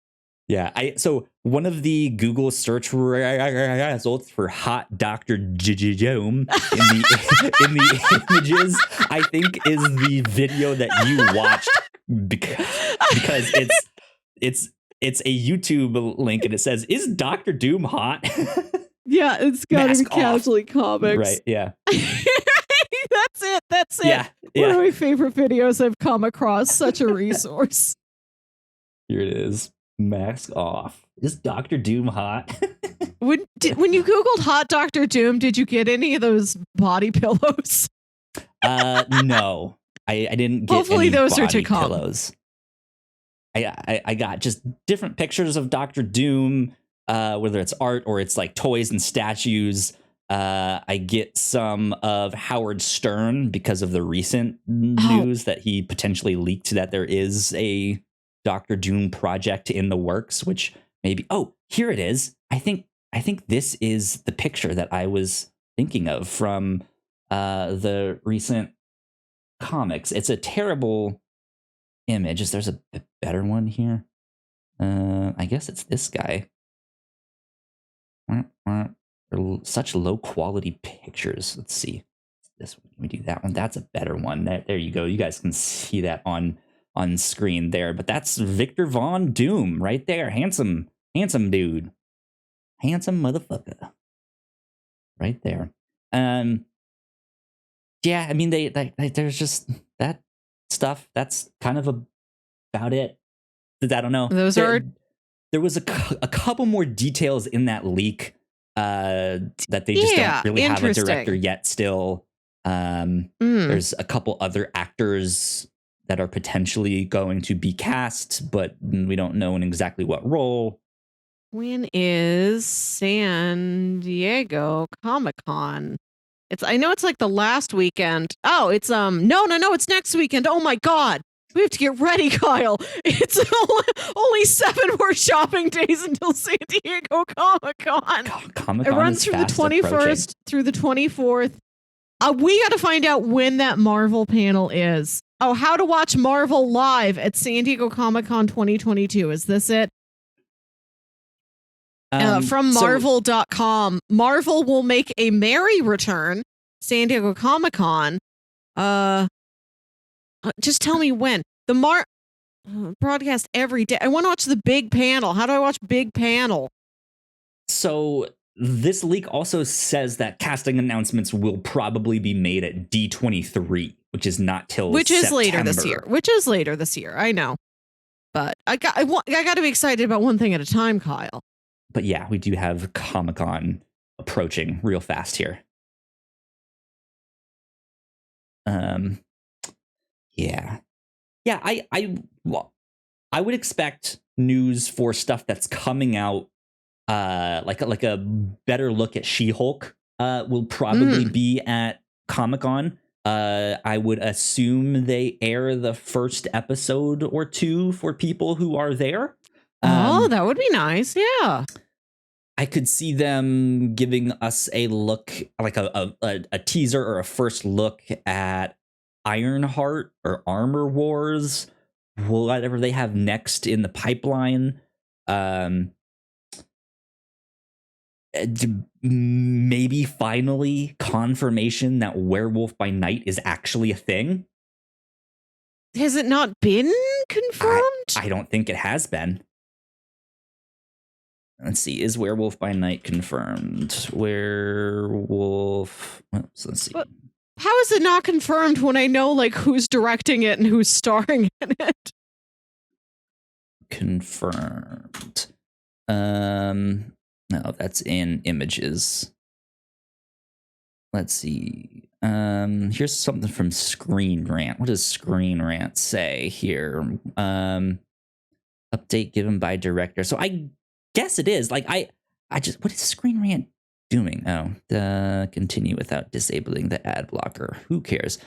Yeah. So one of the Google search results for hot Dr. Jome in the images, I think, is the video that you watched because it's a YouTube link and it says, "Is Dr. Doom hot?" Yeah, it's got to be Casually Comics. Right, yeah. That's it. Yeah, One of my favorite videos I've come across. Such a resource. Here it is. Mask off. Is Dr. Doom hot? When you Googled hot Dr. Doom, did you get any of those body pillows? No. I didn't get Hopefully any those body are to come. pillows. I got just different pictures of Dr. Doom, whether it's art or it's like toys and statues. I get some of Howard Stern because of the recent news that he potentially leaked that there is a Dr. Doom project in the works, which maybe, here it is. I think this is the picture that I was thinking of from the recent comics. It's a terrible image. There's a better one here. I guess it's this guy. Such low quality pictures. Let's see. This one. Let me do that one. That's a better one. There you go. You guys can see that on screen there. But that's Victor Von Doom right there. Handsome dude. Handsome motherfucker. Right there. Yeah, I mean there's just that stuff. That's kind of about it. I don't know. There was a couple more details in that leak that they just don't really have a director yet still. There's a couple other actors that are potentially going to be cast, but we don't know in exactly what role. When is San Diego Comic-Con? I know it's like the last weekend. Oh, it's no, it's next weekend. Oh my God. We have to get ready, Kyle. It's only 7 more shopping days until San Diego Comic-Con. Comic-Con it runs from the 21st through the 24th. We got to find out when that Marvel panel is. Oh, how to watch Marvel live at San Diego Comic-Con 2022. Is this it? From Marvel.com. Marvel will make a merry return. San Diego Comic-Con. Just tell me when. The broadcast every day. I want to watch the big panel. How do I watch big panel? So this leak also says that casting announcements will probably be made at D23, which is not till September. Which is later this year. I know. But I got to be excited about one thing at a time, Kyle. But yeah, we do have Comic-Con approaching real fast here. Yeah, I would expect news for stuff that's coming out, like a better look at She-Hulk, will probably be at Comic-Con. I would assume they air the first episode or two for people who are there. That would be nice. Yeah. I could see them giving us a look, like a teaser or a first look at Ironheart or Armor Wars, whatever they have next in the pipeline. Maybe finally confirmation that Werewolf by Night is actually a thing. Has it not been confirmed? I don't think it has been. Let's see. Is Werewolf by Night confirmed? Werewolf. Let's see. How is it not confirmed when I know like who's directing it and who's starring in it? Confirmed. No, that's in images. Let's see. Here's something from Screen Rant. What does Screen Rant say here? Update given by director. So I guess it is. Like I just, what is Screen Rant doing? Continue without disabling the ad blocker. Who cares?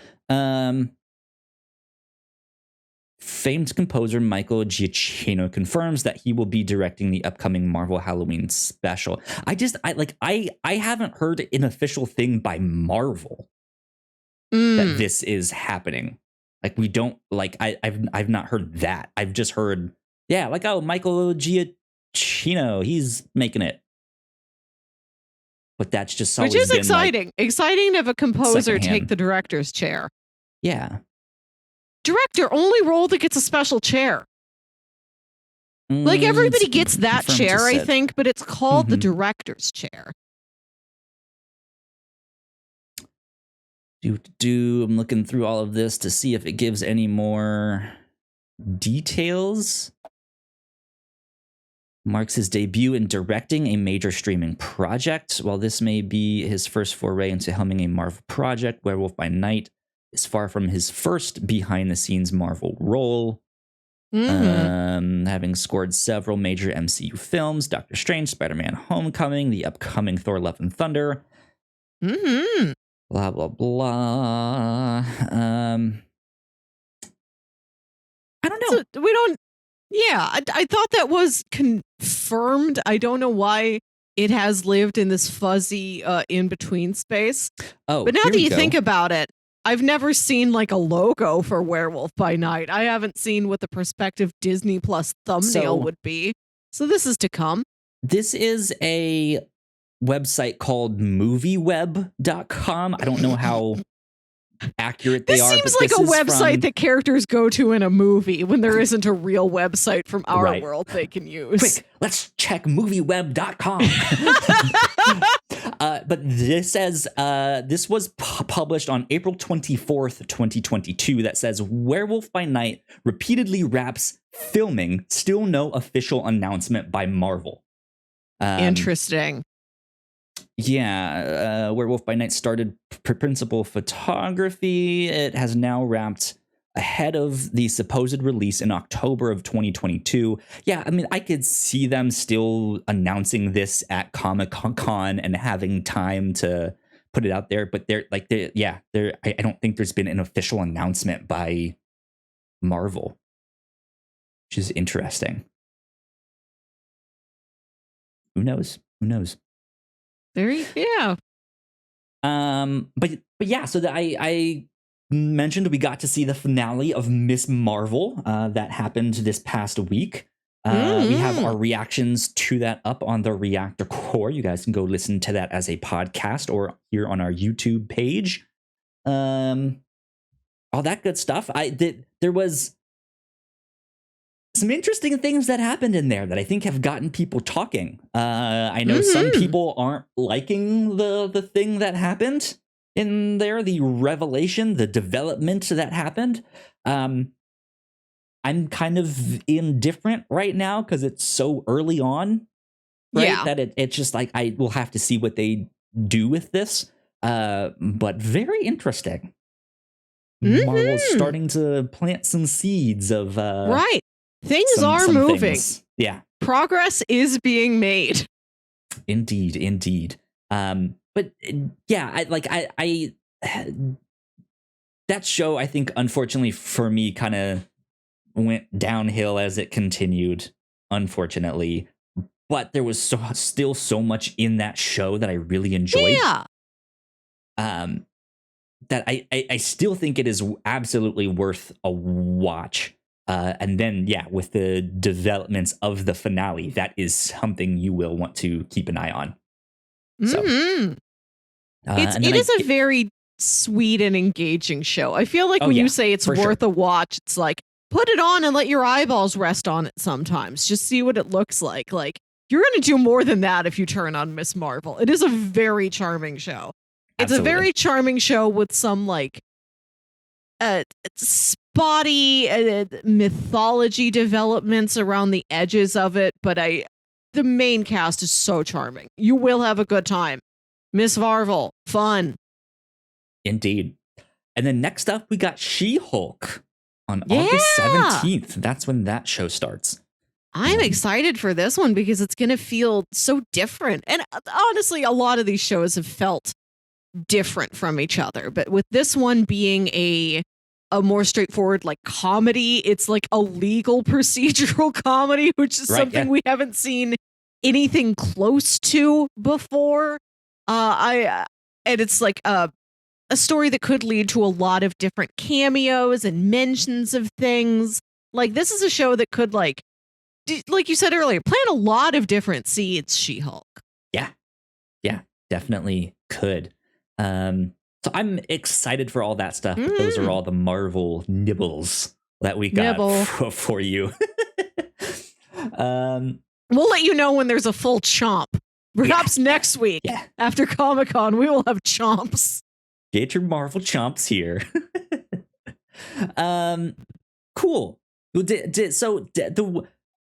famed composer Michael Giacchino confirms that he will be directing the upcoming Marvel Halloween special. I haven't heard an official thing by Marvel that this is happening. Like, we don't, like, I've not heard that. I've just heard, yeah, like, oh, Michael Giacchino, he's making it. But that's just always, which is been exciting. Like, exciting to have a composer secondhand. take the director's chair. Yeah. Director, only role that gets a special chair. Like, everybody gets that chair, I think, but it's called the director's chair. I'm looking through all of this to see if it gives any more details. Marks his debut in directing a major streaming project. While this may be his first foray into helming a Marvel project, Werewolf by Night is far from his first behind-the-scenes Marvel role. Having scored several major MCU films, Doctor Strange, Spider-Man Homecoming, the upcoming Thor Love and Thunder. Blah, blah, blah. I don't know. So we don't... Yeah, I thought that was confirmed. I don't know why it has lived in this fuzzy in-between space. Oh, but now that you think about it, I've never seen like a logo for Werewolf by Night. I haven't seen what the prospective Disney Plus thumbnail would be. So this is to come. This is a website called movieweb.com. I don't know how accurate they are. This seems like a website that characters go to in a movie when there isn't a real website from our world they can use. Quick, let's check movieweb.com. But this says this was published on April 24th, 2022. That says Werewolf by Night repeatedly wraps filming. Still no official announcement by Marvel. Interesting. Yeah, Werewolf by Night started principal photography. It has now wrapped ahead of the supposed release in October of 2022. Yeah, I mean, I could see them still announcing this at Comic-Con and having time to put it out there. But I don't think there's been an official announcement by Marvel, which is interesting. Who knows? Yeah. But yeah, so I mentioned we got to see the finale of Miss Marvel that happened this past week. We have our reactions to that up on the Reactor Core. You guys can go listen to that as a podcast or here on our YouTube page. All that good stuff. There was some interesting things that happened in there that I think have gotten people talking. I know some people aren't liking the thing that happened in there, the revelation, the development that happened. I'm kind of indifferent right now because it's so early on, right? Yeah. That it's just like I will have to see what they do with this. But very interesting. Marvel's starting to plant some seeds of right. Things are moving. Things. Yeah. Progress is being made. Indeed. But yeah, I that show, I think, unfortunately for me, kind of went downhill as it continued, unfortunately. But there was still so much in that show that I really enjoyed. Yeah. That I still think it is absolutely worth a watch. And then, yeah, with the developments of the finale, that is something you will want to keep an eye on. So, it is a very sweet and engaging show. I feel like when you say it's worth a watch, it's like, put it on and let your eyeballs rest on it sometimes. Just see what it looks like. Like, you're going to do more than that if you turn on Miss Marvel. It is a very charming show. It's a very charming show with some, like, spotty mythology developments around the edges of it, but the main cast is so charming. You will have a good time. Miss Marvel, fun. Indeed. And then next up, we got She-Hulk on August 17th. That's when that show starts. I'm excited for this one because it's going to feel so different. And honestly, a lot of these shows have felt different from each other. But with this one being a a more straightforward like comedy. It's like a legal procedural comedy, which is something we haven't seen anything close to before. And it's like a story that could lead to a lot of different cameos and mentions of things. Like, this is a show that could, like you said earlier, plant a lot of different seeds, She-Hulk. Yeah, definitely could. So I'm excited for all that stuff. But those are all the Marvel nibbles that we got for you. We'll let you know when there's a full chomp. Perhaps next week after Comic-Con, we will have chomps. Get your Marvel chomps here. Cool. I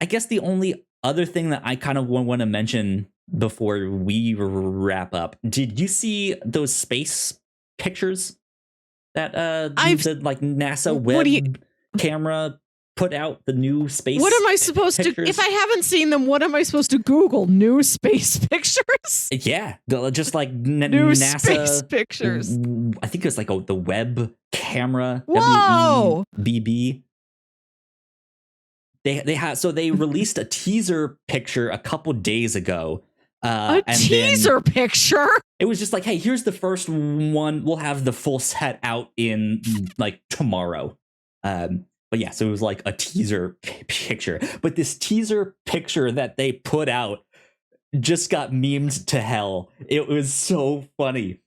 guess the only other thing that I kind of want to mention before we wrap up, did you see those space pictures that the like NASA web camera put out, the new space? What am I supposed to, if I haven't seen them, what am I supposed to Google? New space pictures? Yeah, just like new NASA space pictures. I think it was like the web camera. Whoa! WEBB. They released a teaser picture a couple days ago. A teaser picture? It was just like, hey, here's the first one. We'll have the full set out in like tomorrow. But yeah, so it was like a teaser picture. But this teaser picture that they put out just got memed to hell. It was so funny.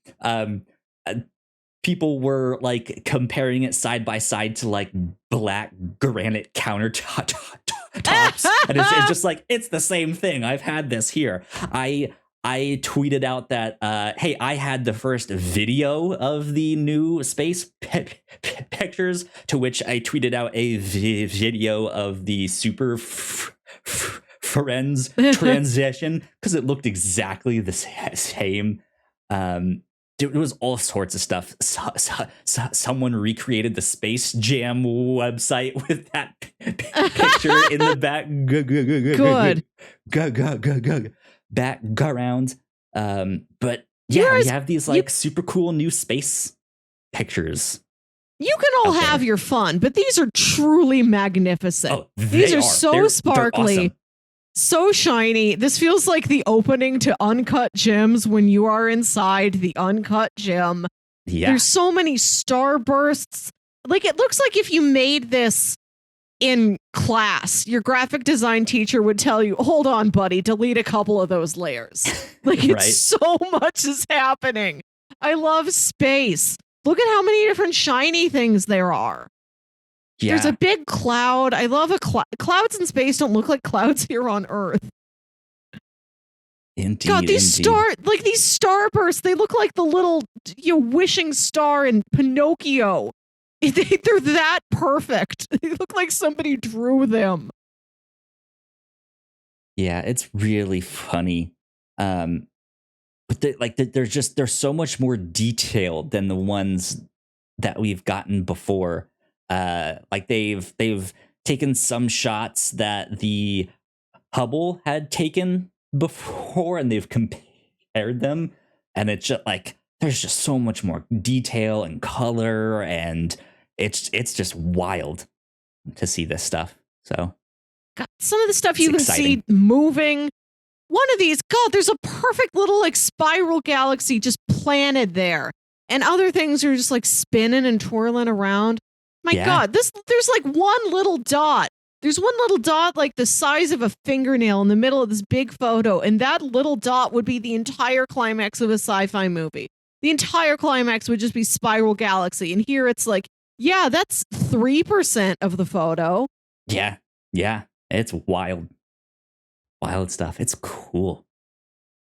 People were like comparing it side by side to like black granite countertops. And it's just like, it's the same thing. I've had this here. I tweeted out that, hey, I had the first video of the new space pictures, to which I tweeted out a video of the Super Friends transition, because it looked exactly the same. It was all sorts of stuff. Someone recreated the Space Jam website with that picture in the back. Good. Background. But yeah, we have these like super cool new space pictures. You can all have your fun, but these are truly magnificent. Oh, these are so sparkly. They're awesome. So shiny. This feels like the opening to Uncut Gems when you are inside the Uncut Gem. Yeah. There's so many starbursts. Like, it looks like if you made this in class, your graphic design teacher would tell you, hold on, buddy, delete a couple of those layers. Like, it's so much is happening. I love space. Look at how many different shiny things there are. Yeah. There's a big cloud. I love clouds in space don't look like clouds here on Earth. Indeed. God, these starbursts, they look like the little wishing star in Pinocchio. They're that perfect. They look like somebody drew them. Yeah, it's really funny. But they're so much more detailed than the ones that we've gotten before. Like they've taken some shots that the Hubble had taken before, and they've compared them, and it's just like there's just so much more detail and color, and it's just wild to see this stuff. So God, some of the stuff you can see moving. One of these, God, there's a perfect little like spiral galaxy just planted there, and other things are just like spinning and twirling around. My God, there's like one little dot. There's one little dot like the size of a fingernail in the middle of this big photo, and that little dot would be the entire climax of a sci-fi movie. The entire climax would just be spiral galaxy, and here it's like, yeah, that's 3% of the photo. Yeah, it's wild stuff. It's cool.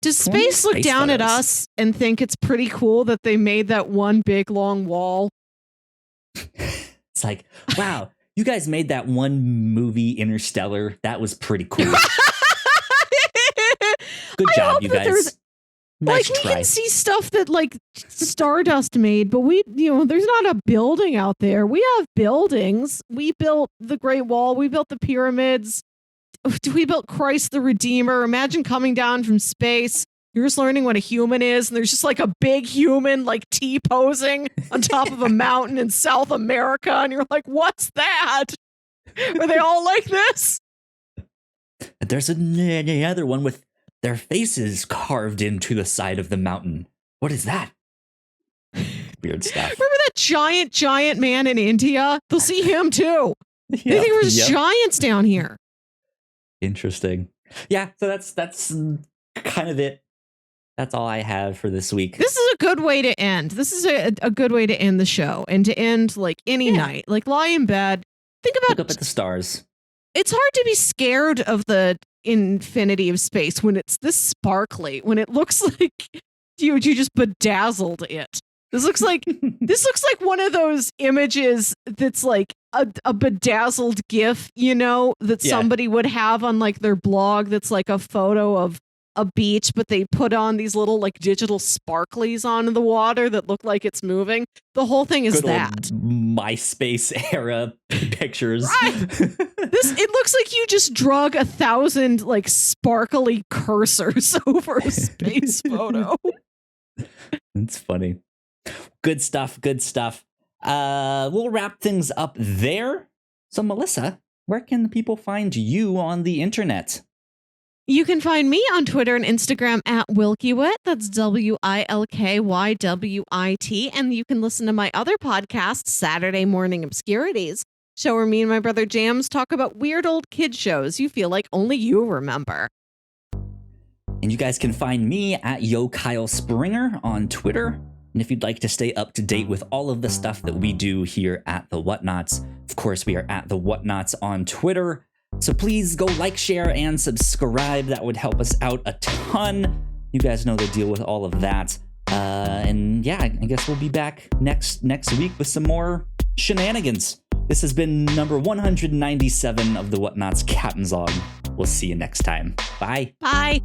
Does space look down at us and think it's pretty cool that they made that one big long wall? It's like, wow, you guys made that one movie, Interstellar. That was pretty cool. Good job, you guys. Nice try. We can see stuff that like Stardust made, but there's not a building out there. We have buildings. We built the Great Wall. We built the pyramids. We built Christ the Redeemer. Imagine coming down from space. You're just learning what a human is, and there's just like a big human like T-posing on top of a mountain in South America, and you're like, what's that? Are they all like this? There's another one with their faces carved into the side of the mountain. What is that? Weird stuff. Remember that giant man in India? They'll see him too. They think there's giants down here. Interesting. Yeah, so that's kind of it. That's all I have for this week. This is a good way to end. This is a good way to end the show and to end like any night. Like lie in bed. Look up at the stars. It's hard to be scared of the infinity of space when it's this sparkly, when it looks like you just bedazzled it. This looks like one of those images that's like a bedazzled GIF, that somebody would have on like their blog that's like a photo of a beach, but they put on these little like digital sparklies on the water that look like it's moving. The whole thing is good that old MySpace era pictures. Right. It looks like you just drug 1,000 like sparkly cursors over a space photo. That's funny. Good stuff. We'll wrap things up there. So Melissa, where can the people find you on the internet? You can find me on Twitter and Instagram at Wilkywit. That's WILKYWIT. And you can listen to my other podcast, Saturday Morning Obscurities, show where me and my brother Jams talk about weird old kid shows you feel like only you remember. And you guys can find me at YoKyleSpringer on Twitter. And if you'd like to stay up to date with all of the stuff that we do here at the Whatnauts, of course, we are at the Whatnauts on Twitter. So please go like, share, and subscribe. That would help us out a ton. You guys know the deal with all of that. And yeah, I guess we'll be back next week with some more shenanigans. This has been number 197 of the Whatnauts Captain's Log. We'll see you next time. Bye. Bye.